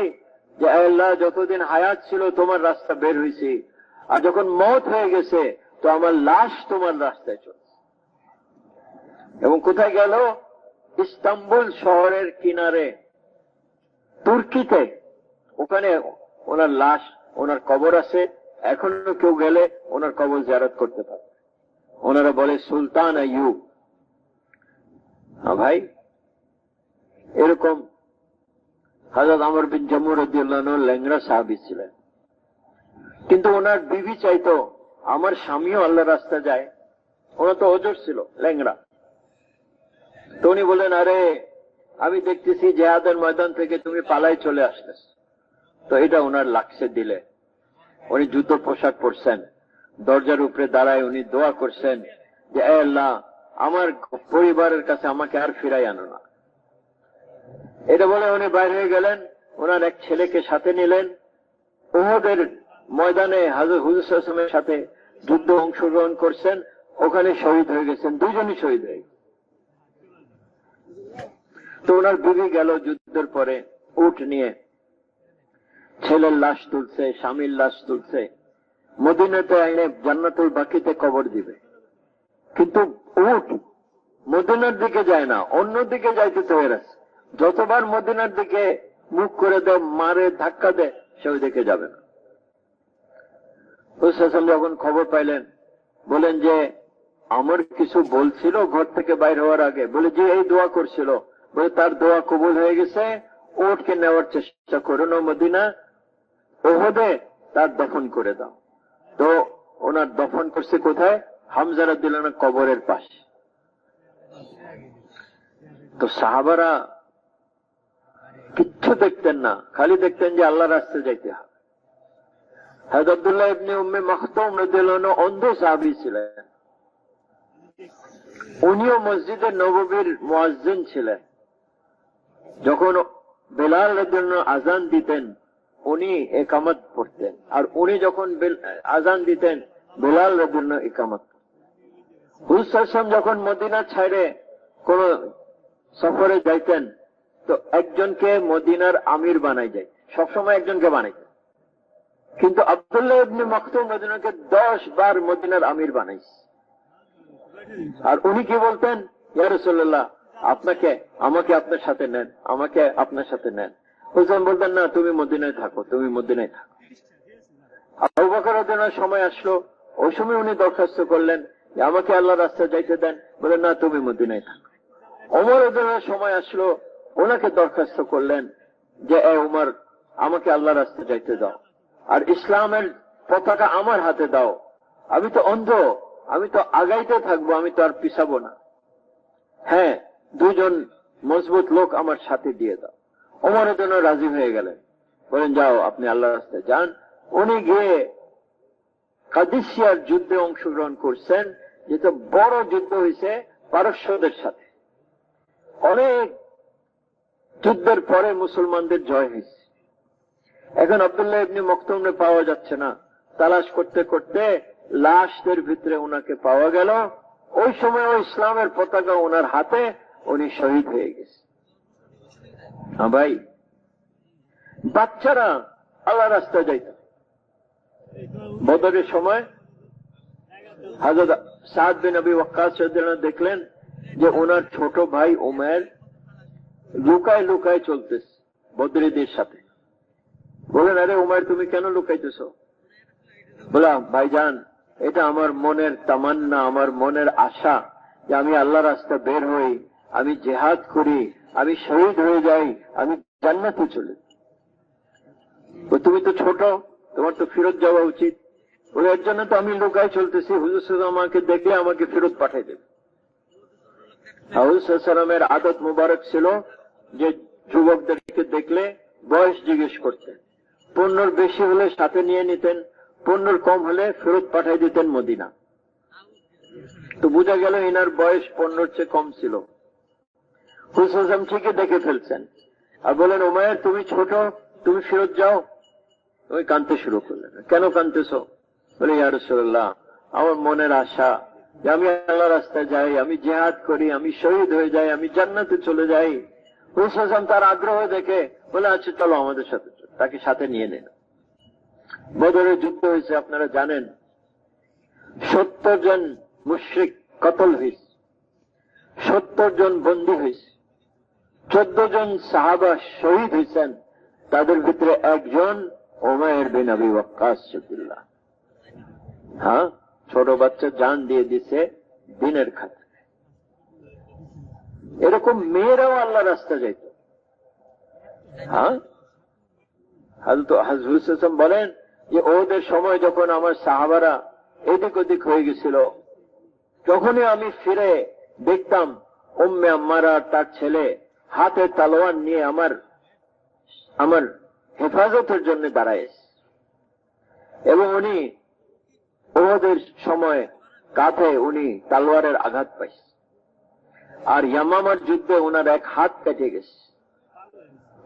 যে আল্লাহ যতদিন হায়াত ছিল তোমার রাস্তা বের হয়েছে, আর যখন মওত হয়ে গেছে তো আমার লাশ তোমার রাস্তায় চলছে। এবং কোথায় গেল? ইস্তাম্বুল শহরের কিনারে তুর্কিতে, ওখানে ওনার লাশ, ওনার কবর আছে। এখনো কেউ গেলে ওনার কবর জিয়ারত করতে পারে। ওনারা বলে সুলতান আইয়ুব। ভাই, এরকম হযরত আমর বিন জামু রাদিয়াল্লাহু আনহু ল্যাংড়া সাহাবী ছিলেন, কিন্তু ওনার বিবি চাইতো আমার স্বামীও আল্লাহ রাস্তা যায়। ওনার তো ওজর ছিল, ল্যাংড়া। তো উনি বলেন, আরে আমি দেখতেছি জিহাদের ময়দান থেকে তুমি পালাই চলে আসতেছ। তো এটা ওনার লাগছে দিলে। উনি যুদ্ধ পোশাক পরছেন, দরজার উপরে দাঁড়ায় উনি দোয়া করছেন যে আল্লাহ আমার পরিবারের কাছে আমাকে আর ফিরাই আনো না। এটা বলে উনি বাইর হয়ে গেলেন, ওনার এক ছেলেকে সাথে নিলেন। উহুদের ময়দানে হযরত হুজুর সাল্লাল্লাহু আলাইহি ওয়াসাল্লামের সাথে যুদ্ধ অংশগ্রহণ করছেন, ওখানে শহীদ হয়ে গেছেন, দুইজনই শহীদ হয়ে গেছেন। তো ওনার বিবি গেল যুদ্ধের পরে উট নিয়ে, ছেলের লাশ তুলছে, স্বামীর লাশ তুলছে, মদিনাতে আইনে জান্নাতুল বাকিতে কবর দিবে। কিন্তু উট মদিনার দিকে যায় না, অন্য দিকে যাইতে তৈরি আছে। যতবার মদিনার দিকে মুখ করে দেয়, মারে ধাক্কা দেয়, সে ওই দিকে যাবে না। হুসাইন যখন খবর পাইলেন, বলেন যে আমার কিছু বলছিল ঘর থেকে বাইর হওয়ার আগে, বলে যে এই দোয়া করছিল, বলে তার দোয়া কবুল হয়ে গেছে, উটকে নেওয়ার চেষ্টা করো না মদিনা, ওহদে তার দফন করে দাও। তো ওনার দফন করছে কোথায়? হামজা রাদিয়াল্লাহু আনহু কবরের পাশে। তো সাহাবারা কিচ্ছু দেখতেন না, খালি দেখতেন যে আল্লাহ রাস্তায় যাইতে হবে। হযরত আব্দুল্লাহ ইবনে উম্মে মাকতুম রাদিয়াল্লাহু আনহু অন্ধ সাহাবী ছিলেন। উনিও মসজিদে নববীর মুয়াজ্জিন ছিলেন। যখন বেলাল রাদিয়াল্লাহু আনহু আযান দিতেন, উনি ইকামত পড়তেন, আর উনি যখন আযান দিতেন, বেলাল রাদিয়াল্লাহু আনহু ইকামত পড়তেন। হুজুর সাল্লাল্লাহু আলাইহি ওয়াসাল্লাম যখন মদিনা ছেড়ে কোন সফরে যাইতেন, তো একজনকে মদিনার আমির বানাই যায়, সবসময় একজনকে বানাইতেন। কিন্তু আব্দুল্লাহ ইবনে মাকতুম রাদিয়াল্লাহু আনহু 10 বার মদিনার আমির বানাইছে। আর উনি কি বলতেন? ইয়া রাসূলুল্লাহ, আমাকে আপনার সাথে নেন, আমাকে আপনার সাথে নেন। হুসাইন বলতেন, না, তুমি মদিনায় থাকো, তুমি মদিনায় থাকো। আবু বকর রাদিয়াল্লাহু আনহু সময় আসলো, ওই সময় উনি দরখাস্ত করলেন যে আমাকে আল্লাহর রাস্তায় যাইতে দেন, বলে না, তুমি মদিনায় থাকো। ওমর রাদিয়াল্লাহু আনহু সময় আসলো, ওনাকে দরখাস্ত করলেন যে এ ওমর, আমাকে আল্লাহর রাস্তায় যাইতে দাও, আর ইসলামের পতাকা আমার হাতে দাও। আমি তো অন্ধ, আমি তো আগাইতে থাকবো, আমি তো আর পিছাবো না। হ্যাঁ, দুইজন মজবুত লোক আমার সাথে দিয়ে দাও। ওমরের জন্য রাজি হয়ে গেলেন, বলেন যাও, আপনি আল্লাহর রাস্তায় যান। উনি গিয়ে কাদিসিয়ার যুদ্ধে অংশগ্রহণ করছেন, যেটা বড় যুদ্ধ হয়েছে পারস্যদের সাথে। অনেক যুদ্ধের পরে মুসলমানদের জয় হয়েছে। এখন আব্দুল্লাহ ইবনে মাকতুমকে পাওয়া যাচ্ছে না, তালাশ করতে করতে লাশদের ভিতরে ওনাকে পাওয়া গেল। ওই সময় ওই ইসলামের পতাকা ওনার হাতে, উনি শহীদ হয়ে গেছে। ভাই, বাচ্চারা আল্লাহ রাস্তায় যাইত। বদরের সময় হযরত সাদ বিন আবি ওয়াক্কাস রাদিয়াল্লাহু আনহু দেখলেন যে ওনার ছোট ভাই উমাইর লুকায় লুকায় চলতেছে বদরীদের সাথে। বলেন, আরে উমাইর, তুমি কেন লুকাইতেছ? বলা, ভাইজান, এটা আমার মনের তামান্না, আমার মনের আশা যে আমি আল্লাহ রাস্তা বের হই, আমি জেহাদ করি, আমি শহীদ হয়ে যাই, আমি জান্নাতে চলে যাই। তুমি তো ছোট, তোমার তো ফেরত যাওয়া উচিত। বলে এর জন্য তো আমি লুকায় চলতেছি, হুজুর সাল্লাল্লাহু আমাকে দেখলে আমাকে ফেরত পাঠিয়ে দেবে। হুজুর সাল্লাল্লাহু আলাইহি ওয়াসাল্লামের আদত মুবারক ছিল যে যুবকদেরকে দেখলে বয়স জিজ্ঞেস করতেন, 15 বেশি হলে সাথে নিয়ে নিতেন, 15 কম হলে ফেরত পাঠিয়ে দিতেন মদিনা। তো বোঝা গেল এনার বয়স 15 চেয়ে কম ছিল। হুজুর সাল্লাল্লাহু আলাইহি ওয়াসাল্লাম ঠিকই দেখে ফেলছেন আর বলেন, উমাইর তুমি ছোট, তুমি ফেরত যাও। ওই কাঁদতে শুরু করলেন। কেন কাঁদতেছো? বলে ইয়া রাসূলুল্লাহ, আমার মনের আশা যে আমি আল্লাহর রাস্তায় যাই, আমি জিহাদ করি, আমি শহীদ হয়ে যাই, আমি জান্নাতে চলে যাই। হুজুর সাল্লাল্লাহু আলাইহি ওয়াসাল্লাম তার আগ্রহ দেখে বলে, আচ্ছা চলো আমাদের সাথে। তাকে সাথে নিয়ে নেন। বদরের যুদ্ধ হয়েছে, আপনারা জানেন। 70 জন মুশরিক কতল হয়েছে, 70 জন বন্দী হয়েছে, 14 জন সাহাবা শহীদ হয়েছেন। তাদের ভিতরে একজন উমাইর বিন আবি ওয়াক্কাস রাদিয়াল্লাহু আনহু। হ্যাঁ, ছোট বাচ্চা জান দিয়ে দিছে দিনের খাতিরে। এরকম মেয়েরাও আল্লাহ রাস্তা যাইত। হ্যাঁ, হযরত বলেন যে ওদের সময় যখন আমার সাহাবারা এদিক ওদিক হয়ে গেছিল, যখনই আমি ফিরে দেখতাম উম্মে আম্মারা তার ছেলে হাতে তলোয়ার নিয়ে আমার হেফাজতের জন্য দাঁড়ায়, এবং উনি ওদের সময় কাঁধে উনি তলোয়ারের আঘাত পাইছে। আর ইয়ামামার যুদ্ধে ওনার এক হাত কেটে গেছে।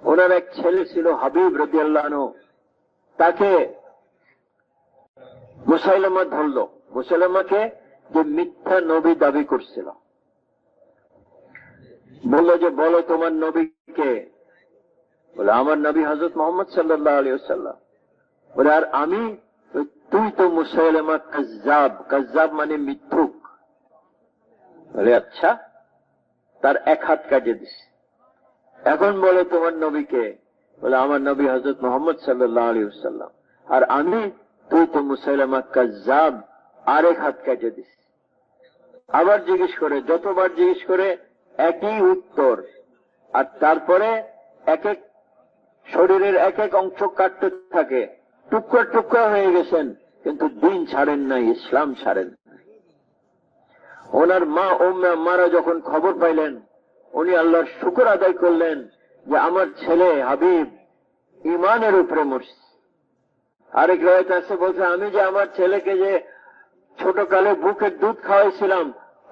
ওনার এক ছেলে ছিল হাবিব রাদিয়াল্লাহু আনহু, তাকে মুসাইলামা ধরল। মুসাইলামাকে যে মিথ্যা নবী দাবি করছিল, বলল যে বলো তোমার নবীকে। বলে আমার নবী হযরত মুহাম্মদ সাল্লাল্লাহু আলাইহি ওয়াসাল্লাম। বলে আর আমি? তুই তো মুসাইলামা কাজ্জাব। কাজ্জাব মানে মিথ্যুক। বলে আচ্ছা, তার এক হাত কাটিয়ে দিস। এখন বলে তোমার নবীকে। বলে আমার নবী হযরত মুহাম্মদ সাল্লাল্লাহু আলাইহি ওয়াসাল্লাম। আর আমি? তুই তো মুসাইলামা কাজ্জাব, আরেক হাত কাটিয়ে দিস। আবার জিজ্ঞেস করে, যতবার জিজ্ঞেস করে একই উত্তর। আর তারপরে এক এক শরীরের এক এক অংশ কাটতে থাকে। টুকরা টুকরা হয়ে গেছেন, কিন্তু দিন ছাড়েন নাই, ইসলাম ছাড়েন নাই। ওনার মা উম্মে আম্মারা যখন খবর পাইলেন, উনি আল্লাহর শুকর আদায় করলেন যে আমার ছেলে হাবিব ইমানের উপরে মরছে। আরেক রায়ত আছে বলছে, আমি যে আমার ছেলেকে যে ছোটকালে বুকের দুধ খাওয়াইছিলাম,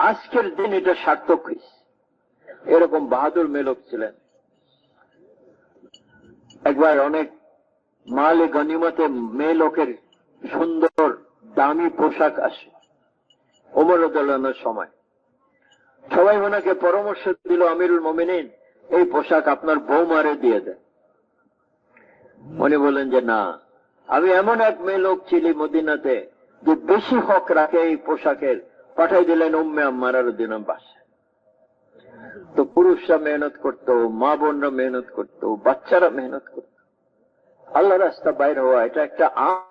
আজকের দিন এটা সার্থক হয়েছে। এরকম বাহাদুর মেয়ে ছিলেন। একবার অনেক মালে গনিমতে মেয়ে লোকের সুন্দর দামি পোশাক আসে ওমর রাদিয়াল্লাহু আনহুর সময়। সবাই ওনাকে পরামর্শ দিল, আমিরুল মুমিনিন, এই পোশাক আপনার বৌমারে দিয়ে দেন। উনি বলেন যে না, আমি এমন এক মেয়ে লোক ছিলি মদিনাতে যে বেশি হক রাখে এই পোশাকের। পাঠাই দিলেন উম্মে আম্মারা রাদিয়াল্লাহু আনহা বাসায়। তো পুরুষরা মেহনত করতো, মা বোনরা মেহনত করতো, বাচ্চারা মেহনত করত। আল্লাহ রাস্তা বাইর হওয়া এটা একটা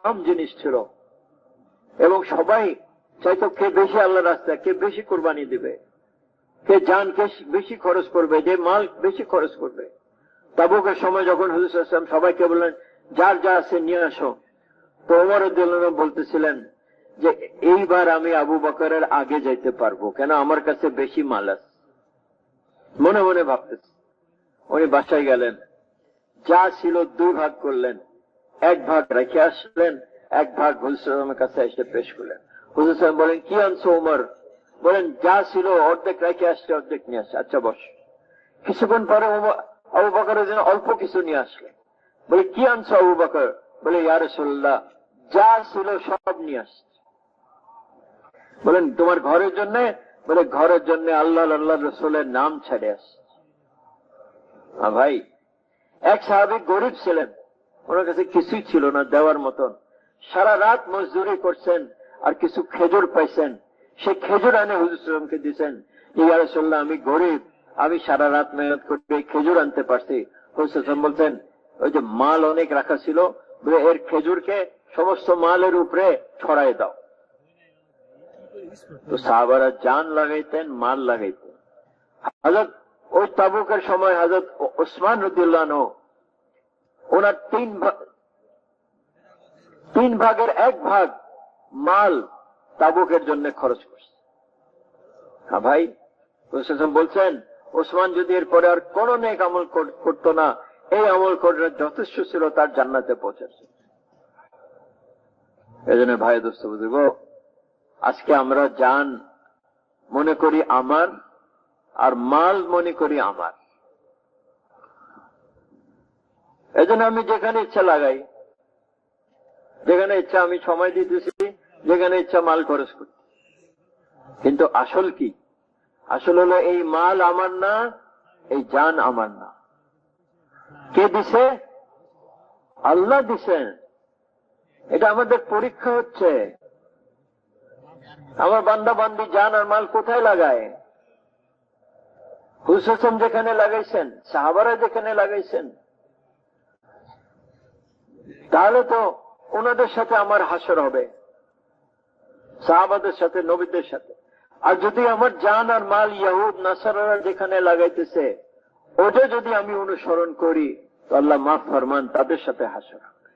আম জিনিস ছিল, এবং সবাই চাইতো কে বেশি আল্লাহ রাস্তা, কে বেশি কোরবানি দিবে, কে জান কে বেশি খরচ করবে, যে মাল বেশি খরচ করবে। তাবুকের সময় যখন হুজুর সাল্লাল্লাহু আলাইহি ওয়াসাল্লাম সবাইকে বললেন যার যা আছে নিয়ে আসো, তো ওমর রাদিয়াল্লাহু আনহু বলতেছিলেন যে এইবার আমি আবু বকরের আগে যাইতে পারবো, কেন আমার কাছে বেশি মাল আছে। মনে মনে ভাবতেছে। উনি বাসায় গেলেন, যা ছিল 2 ভাগ করলেন, 1 ভাগ রেখে আসলেন, 1 ভাগ হুজুর সাল্লাল্লাহু আলাইহি ওয়াসাল্লামের কাছে এসে পেশ করলেন। হুজুর সাল্লাল্লাহু আলাইহি ওয়াসাল্লাম বলেন, কি আনছো ওমর? বলেন যা ছিল অর্ধেক রেখে আসছে, অর্ধেক নিয়ে আসছে। আচ্ছা বস। কিছুক্ষণ পরে আবু বকরের জন্য অল্প কিছু নিয়ে আসলেন। বলে কি আনছো আবু বকর? বলে ইয়া রাসূলুল্লাহ, যা ছিল সব নিয়ে আসছে। বলেন তোমার ঘরের জন্য? বলে ঘরের জন্য আল্লাহ রাসূলের নাম ছেড়ে আসছে। ভাই, এক সাহাবী গরিব ছিলেন, ওনার কাছে কিছুই ছিল না দেওয়ার মতন। সারা রাত মজদুরি করছেন আর কিছু খেজুর পাইছেন, সে খেজুর আনে হুজুর সাল্লাল্লাহু আলাইহি ওয়াসাল্লামকে দিয়েছেন। ইয়া রাসূলুল্লাহ, আমি গরিব, আমি সারা রাত মেহনত করে খেজুর আনতে পারছি। হুজুর সাল্লাল্লাহু আলাইহি ওয়াসাল্লাম বলছেন, ওই যে মাল অনেক রাখা ছিল, বলে এর খেজুরকে সমস্ত মালের উপরে ছড়াই দাও। তো সাহাবারা জান লাগাইতেন, মাল লাগাইতেন। হযরত ওই তাবুকের সময় হযরত উসমান রাদিয়াল্লাহু আনহু ওনার 3 ভাগের 1 ভাগ মাল তাবুকের জন্য খরচ করছে। হ্যাঁ ভাই, রাসূল বলছেন ওসমান যদি এরপরে আর কোন নেক আমল করতো না, এই আমল করে যথেষ্ট ছিল তার জান্নাতে পৌঁছার। এজন্য ভাই দোস্ত বুঝব, আজকে আমরা জান মনে করি আমার, আর মাল মনে করি আমার। এজন্য আমি যেখানে ইচ্ছা লাগাই, যেখানে ইচ্ছা আমি সময় দিতেছি, যেখানে ইচ্ছা মাল খরচ করি। কিন্তু আসল কি? আসল হলো এই মাল আমার না, এই জান আমার না। কে দিছে? আল্লাহ দিছেন। এটা আমাদের পরীক্ষা হচ্ছে। আমার বান্দা বান্দি জান আর মাল কোথায় লাগায়? হুসেন যেখানে লাগাইছেন, সাহাবারা যেখানে লাগাইছেন, তাহলে তো ওনাদের সাথে আমার হাসর হবে, সাহাবাদের সাথে, নবীদের সাথে। আর যদি আমার জান আর মাল ইহুদ নাসারারা যেখানে লাগাইতেছে, ওটা যদি আমি অনুসরণ করি, তো আল্লাহ মাফ ফরমান, তাদের সাথে হাসর হবে।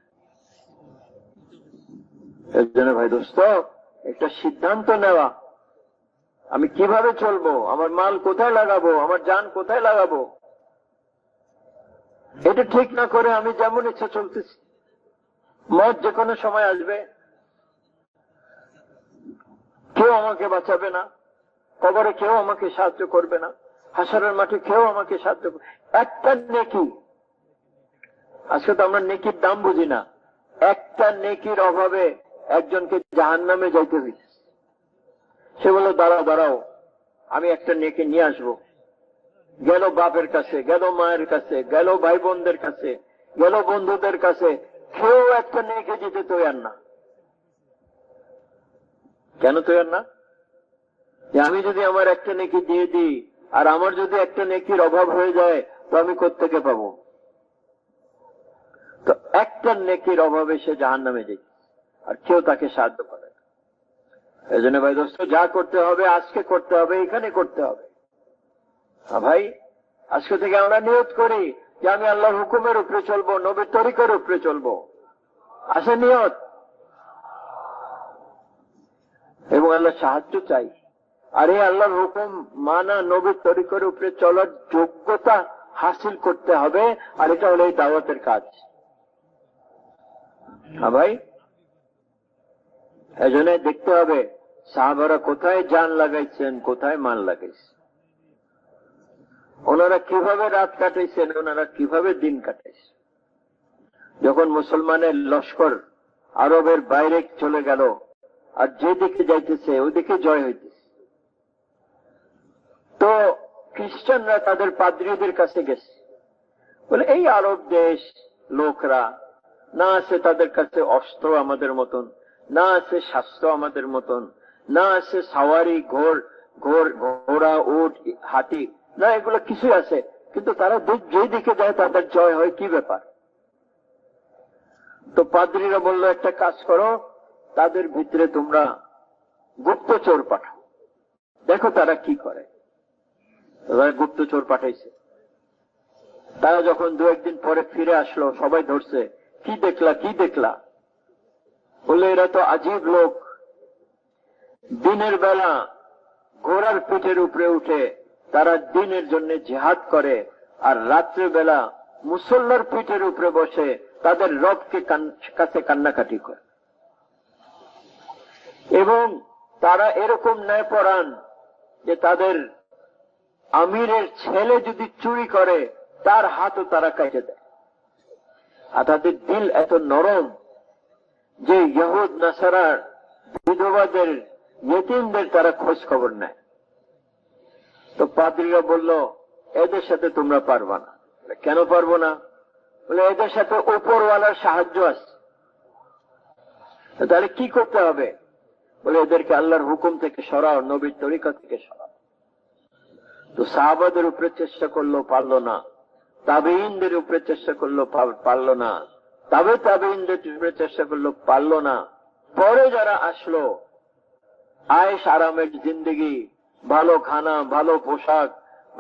এর জন্য ভাই দোস্ত, একটা সিদ্ধান্ত নেওয়া, আমি কিভাবে চলবো, আমার মাল কোথায় লাগাবো, আমার জান কোথায় লাগাবো, এটা ঠিক না করে আমি যেমন ইচ্ছা চলতেছি। মত যে কোনো সময় আসবে, কেউ আমাকে বাঁচাবে না, কবরে কেউ আমাকে সাহায্য করবে না, হাসরের মাঠে কেউ আমাকে সাহায্য করবে। একটা নেকি, আজকে তো আমরা নেকির দাম বুঝি না। একটা নেকির অভাবে একজনকে জাহান্নামে যাইতে হইছে। সে বলল দাঁড়াও, আমি একটা নেকি নিয়ে আসবো। গেল বাপের কাছে, গেল মায়ের কাছে, গেল ভাই বোনদের কাছে, গেল বন্ধুদের কাছে, কেউ একটা নেকি দিতে তৈরি না। কেন তৈরি না? যে আমি যদি আমার একটা নেকি দিয়ে দিই, আর আমার যদি একটা নেকির অভাব হয়ে যায়, তো আমি কোত্থেকে পাবো? তো একটা নেকির অভাবে সে জাহান্নামে যায়, আর কেউ তাকে সাহায্য করে না। এই জন্য ভাই দোস্ত, যা করতে হবে আজকে করতে হবে, এখানে করতে হবে। ভাই, আজকে থেকে আমরা নিয়ত করি যে আমি আল্লাহর হুকুমের উপরে চলবো, নবীর তরিকার উপরে চলবো। আসে নিয়ত, এবং আল্লাহ সাহায্য চাই। আর এই আল্লাহর হুকুম মানা, নবীর তরিকার উপরে চলার যোগ্যতা হাসিল করতে হবে। আর এটা হলো এই দাওয়াতের কাজ। হ্যাঁ ভাই, এই জন্য দেখতে হবে সাহাবারা কোথায় জান লাগাইছেন, কোথায় মাল লাগাইছেন, ওনারা কিভাবে রাত কাটাইছেন, ওনারা কিভাবে দিন কাটাইছেন। যখন মুসলমানের লস্কর আরবের বাইরে চলে গেল, আর যেদিকে যাইতেছে ওইদিকে জয় হইতেছে, তো খ্রিস্টানরা তাদের পাদ্রীদের কাছে গেছে, বলে এই আরব দেশ লোকরা না আছে তাদের কাছে অস্ত্র আমাদের মতন, না আছে শাস্ত্র আমাদের মতন, না আছে সাওয়ারি, ঘোড়া, উট, হাতি, না এগুলো কিছুই আছে, কিন্তু তারা যেদিকে যায় তাদের জয় হয়, কি ব্যাপার? তো পাদ্রীরা বলল, একটা কাজ করো, তাদের ভিতরে তোমরা গুপ্তচর পাঠাও, দেখো তারা কি করে। তারা গুপ্তচর পাঠাইছে। তারা যখন 2-1 দিন পরে ফিরে আসলো, সবাই ধরছে, কি দেখলা? বললে এরা তো আজীব লোক, দিনের বেলা ঘোড়ার পিঠের উপরে উঠে তারা দিনের জন্য জিহাদ করে, আর রাত্রে বেলা মুসল্লার পিঠের উপরে বসে তাদের রবকে কাছে কান্নাকাটি করে। এবং তারা এরকম ন্যায়পরায়ণ যে তাদের আমিরের ছেলে যদি চুরি করে, তার হাতও তারা কেটে দেয়। আর তাদের দিল এত নরম যে ইহুদ নাসারার বিধবাদের, ইয়েতিমদের তারা খোঁজ খবর নেয়। তো পাদ্রীরা বলল, এদের সাথে তোমরা পারবা না। কেন পারবো না? বলে এদের সাথে উপরওয়ালার সাহায্য আছে। তাহলে কি করতে হবে? বলে এদেরকে আল্লাহর হুকুম থেকে সরাও, নবীর তরিকা থেকে সরাও। তো সাহাবাদের উপরে চেষ্টা করলো, পারলো না। তাবেঈনদের উপরে চেষ্টা করলো, পারলো না। তাবেঈনদের উপরে চেষ্টা করলো, পারলো না। পরে যারা আসলো, আয়েশ আরামের জিন্দগি, ভালো খানা, ভালো পোশাক,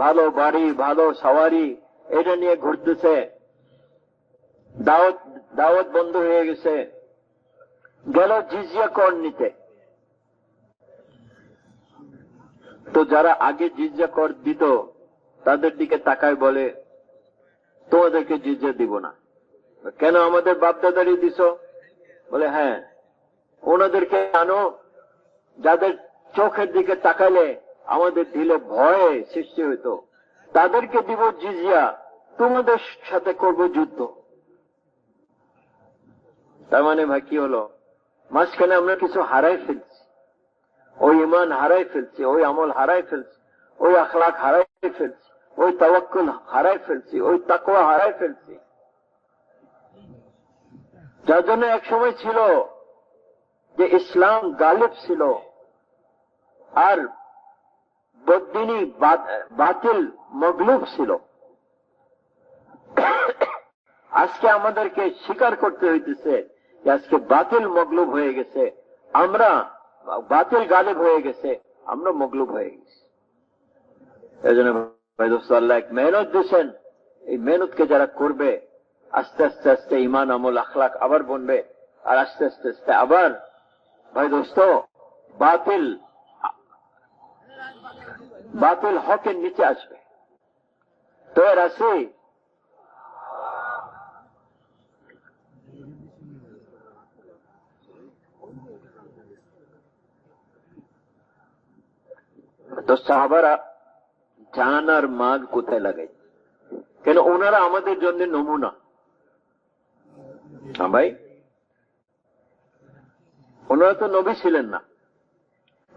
ভালো বাড়ি, ভালো সাওয়ারি, এটা নিয়ে ঘুরতেছে। দাওয়াত বন্ধ হয়ে গেছে, গেল জিজিয়া কর নিতে। তো যারা আগে জিজিয়া কর দিত তাদের দিকে তাকায় বলে, তোমাদেরকে জিজিয়া দিব না। কেন? আমাদের বাপদাদারই দিছ? বলে হ্যাঁ, ওনাদেরকে আনো যাদের চোখের দিকে তাকালে আমাদের দিলে ভয়ে সৃষ্টি হইতো, তাদেরকে দিব জিজিয়া, তোমাদের সাথে করব যুদ্ধ। তার মানে ভাই কি হলো? মাঝখানে আমরা কিছু হারাই ফেলছি, ওই ইমান হারাই ফেলছি, ওই আমল হারাই ফেলছি, ওই আখলাক হারাই ফেলছি, ওই তাওয়াক্কুল হারাই ফেলছি, ওই তাকওয়া হারাই ফেলছি। যার জন্য এক সময় ছিল যে ইসলাম গালিব ছিল আর বদ্দিনী বাতিল মগলুব ছিল। আজকে আমাদেরকে স্বীকার করতে হইতেছে যে আজকে বাতিল মগলুব হয়ে গেছে, আমরা বাতিল গালিব হয়ে গেছে, আমরা মগলুব হয়ে গেছি। এই জন্য ভাই দোস্ত, আল্লাহ এক মেহনত দিয়েছেন, এই মেহনতকে যারা করবে আস্তে আস্তে আস্তে ইমান আমল আখলাক আবার বনবে, আর আস্তে আস্তে আস্তে আবার ভাই দোস্ত বাতিল হকের নিচে আসবে। তো এর আছে তো সাহাবারা জান আর মাল কোথায় লাগাই? কেন? ওনারা আমাদের জন্য নমুনা। ভাই, ওনারা তো নবী ছিলেন না,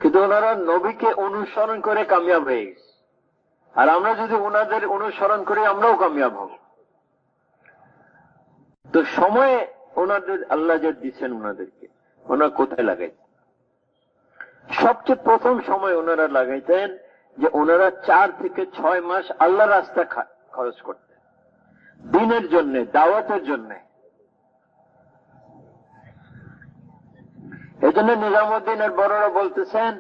কিন্তু ওনারা নবীকে অনুসরণ করে কামিয়াব হয়ে গেছে। আর আমরা যদি ওনাদের অনুসরণ করি আমরাও কামিয়াব হব। তো সময়ে ওনাদের আল্লাহ যে দিচ্ছেন ওনাদেরকে, ওনারা কোথায় লাগাইতেন? সবচেয়ে প্রথম সময় ওনারা লাগাইতেন যে ওনারা 4 থেকে 6 মাস আল্লাহ রাস্তা খরচ করতেন, দিনের জন্য, দাওয়াতের জন্য। এই জন্য নিজামুদ্দিনের বড়রা বলতেছেন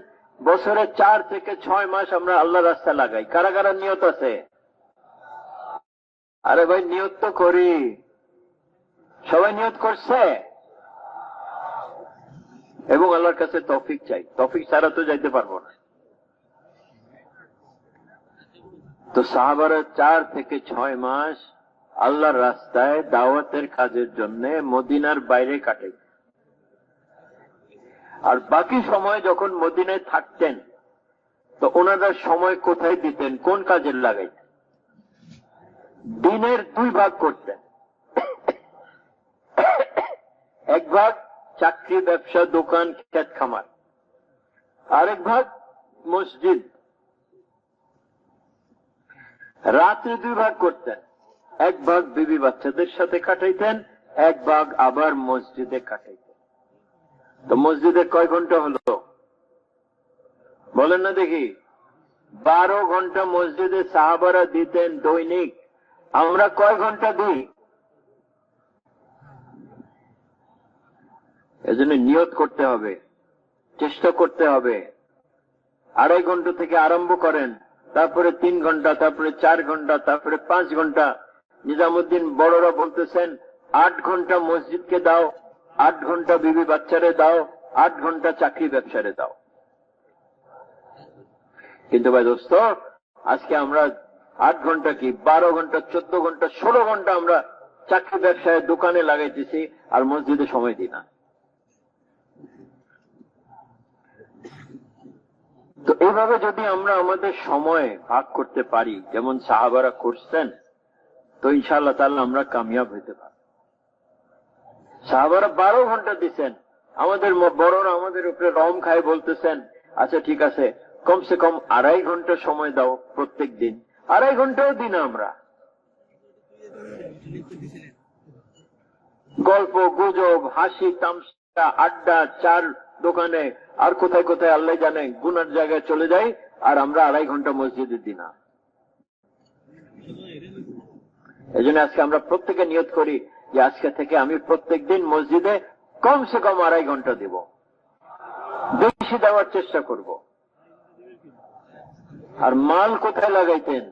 বছরে 4 থেকে 6 মাস আমরা আল্লাহ রাস্তা লাগাই। কারা কারা নিয়ত আছে? আরে ভাই, নিয়ত তো করি, সবাই নিয়ত করছে এবং আল্লাহর কাছে তৌফিক চাই। তৌফিক ছাড়া তো যাইতে পারবো না। তো সাহাবারা 4 থেকে 6 মাস আল্লাহর রাস্তায় দাওয়াতের কাজের জন্য মদিনার বাইরে কাটাই। আর বাকি সময় যখন মদিনায় থাকতেন তো ওনারা সময় কোথায় দিতেন, কোন কাজে লাগাইতেন? দিনের 2 ভাগ করতেন। এক ভাগ চাকরি, ব্যবসা, দোকান, ক্ষেত খামার, আরেক ভাগ মসজিদ। রাত্রে 2 ভাগ করতেন, এক ভাগ বিবি বাচ্চাদের সাথে কাটাইতেন, এক ভাগ আবার মসজিদে কাটাইতেন। তো মসজিদে কয় ঘন্টা হলো বলেন না দেখি? 12 ঘন্টা মসজিদে সাহাবারা দিতেন দৈনিক। আমরা কয় ঘন্টা দিই? এজন্য নিয়ত করতে হবে, চেষ্টা করতে হবে। 2.5 ঘন্টা থেকে আরম্ভ করেন, তারপরে 3 ঘন্টা, তারপরে 4 ঘন্টা, তারপরে 5 ঘন্টা। নিজামুদ্দিন বড়রা বলতেছেন 8 ঘন্টা মসজিদকে দাও, 8 ঘন্টা বিবি বাচ্চারে দাও, 8 ঘন্টা চাকরি ব্যবসারে দাও। কিন্তু ভাই দোস্ত, আজকে আমরা 8 ঘন্টা কি 12 ঘন্টা, 14 ঘন্টা, 16 ঘন্টা আমরা চাকরি ব্যবসায় দোকানে লাগাইতেছি আর মসজিদে সময় দিই না। তো এইভাবে যদি আমরা আমাদের সময় ভাগ করতে পারি যেমন সাহাবারা করছেন, তো ইনশাআল্লাহ তাআলা আমরা কামিয়াব হইতে পারি। সাহাবারা 12 ঘন্টা দিচ্ছেন, আমাদের বড়রা আমাদের উপরে রম খায়, বলতেছেন আচ্ছা ঠিক আছে, কমসে কম 2.5 ঘন্টা সময় দাও প্রত্যেক দিন। 2.5 ঘন্টাও দিন আমরা গল্প গুজব, হাসি তামসা, আড্ডা, চার দোকানে আর কোথায় কোথায় আল্লাহ জানে গুনার জায়গায় চলে যাই, আর আমরা 2.5 ঘন্টা মসজিদে দিই না। এই জন্য আজকে আমরা প্রত্যেকে নিয়ত করি যে আজকে থেকে আমি প্রত্যেক দিন মসজিদে কমসে কম 2.5 ঘন্টা দেব, বেশি দেওয়ার চেষ্টা করব। আর মাল কোথায় লাগাইতেন?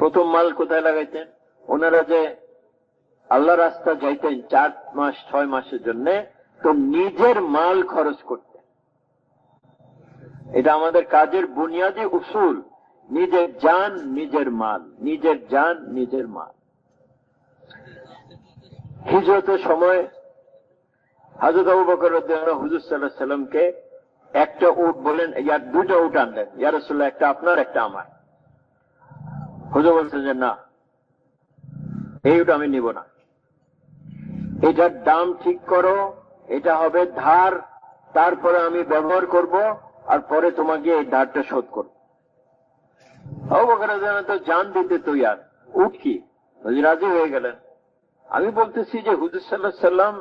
প্রথম মাল কোথায় লাগাইতেন? ওনারা যে আল্লাহ রাস্তা যাইতেন 4 মাস 6 মাসের জন্য, তো নিজের মাল খরচ করতেন। এটা আমাদের কাজের বুনিয়াদী উসুল, নিজের জান নিজের মাল, নিজের জান নিজের মাল। হিজরতের সময় হযরত আবু বকর রাদিয়াল্লাহু আনহু হুজুর সাল্লাল্লাহু আলাইহি সাল্লামকে একটা উট বলেন, ইয়ার 2টা উট আনলেন, ইয়া রাসূলুল্লাহ একটা আপনার একটা আমার। হুজুর বলছেন যে না, এই উট আমি নিব না, এটার দাম ঠিক করো, এটা হবে ধার, তারপরে আমি ব্যবহার করব, আর পরে তোমাকে এই ধারটা শোধ করব। আবু বকর রাদিয়াল্লাহু আনহু তো জান দিতে তৈয়ার, উট কি? হুজুর রাজি হয়ে গেলেন। আমি বলতেছি যে হুজুর সাল্লাল্লাহু আলাইহি সাল্লাম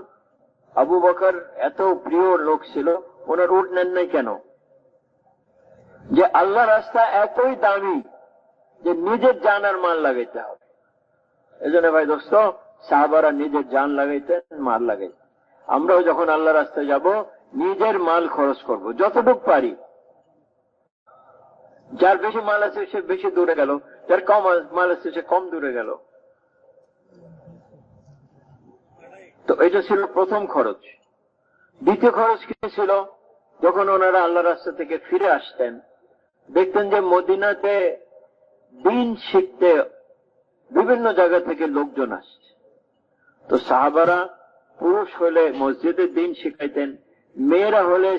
আবু বকর এত প্রিয় লোক ছিল, ওনার উট নেন নাই কেন? যে আল্লাহ রাস্তা এতই দামি যে নিজের জান আর মাল লাগাইতে হবে। এই জন্য ভাই দোস্ত, সাহাবারা নিজের জান লাগাইতেন, মাল লাগাইতেন। আমরাও যখন আল্লাহ রাস্তায় যাব, নিজের মাল খরচ করব যতটুকু পারি। যার বেশি মাল আছে সে বেশি দূরে গেল, যার কম মাল আছে সে কম দূরে গেল। তো এটা ছিল প্রথম খরচ। দ্বিতীয় খরচ কি ছিল? যখন ওনারা আল্লাহ রাস্তা থেকে ফিরে আসতেন, দেখতেন যে মদিনাতে দিন শিখতে বিভিন্ন জায়গা থেকে লোকজন আসছে। তো সাহাবারা পুরুষ হলে মসজিদে দিন শিখাইতেন, মেয়েরা হলে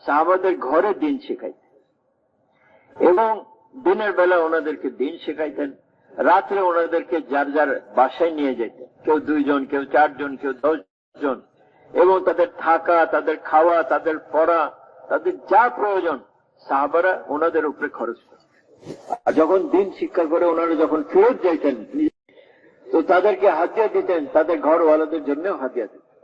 সাহাবাদের ঘরে দিন শিখাইতেন, এবং দিনের বেলা ওনাদেরকে দিন শিখাইতেন, রাত্রে ওনাদেরকে যার যার বাসায় নিয়ে যেতেন, কেউ 2 জন, কেউ 4 জন, কেউ 10 জন, এবং তাদের থাকা, তাদের খাওয়া, তাদের পড়া, তাদের যা প্রয়োজন সাহাবারা ওনাদের উপরে খরচ করতেন। আর যখন দিন শিক্ষা করে ওনারা যখন ফেরত যাইতেন, তো তাদেরকে হাদিয়া দিতেন, তাদের ঘরওয়ালাদের জন্য হাদিয়া দিতেন।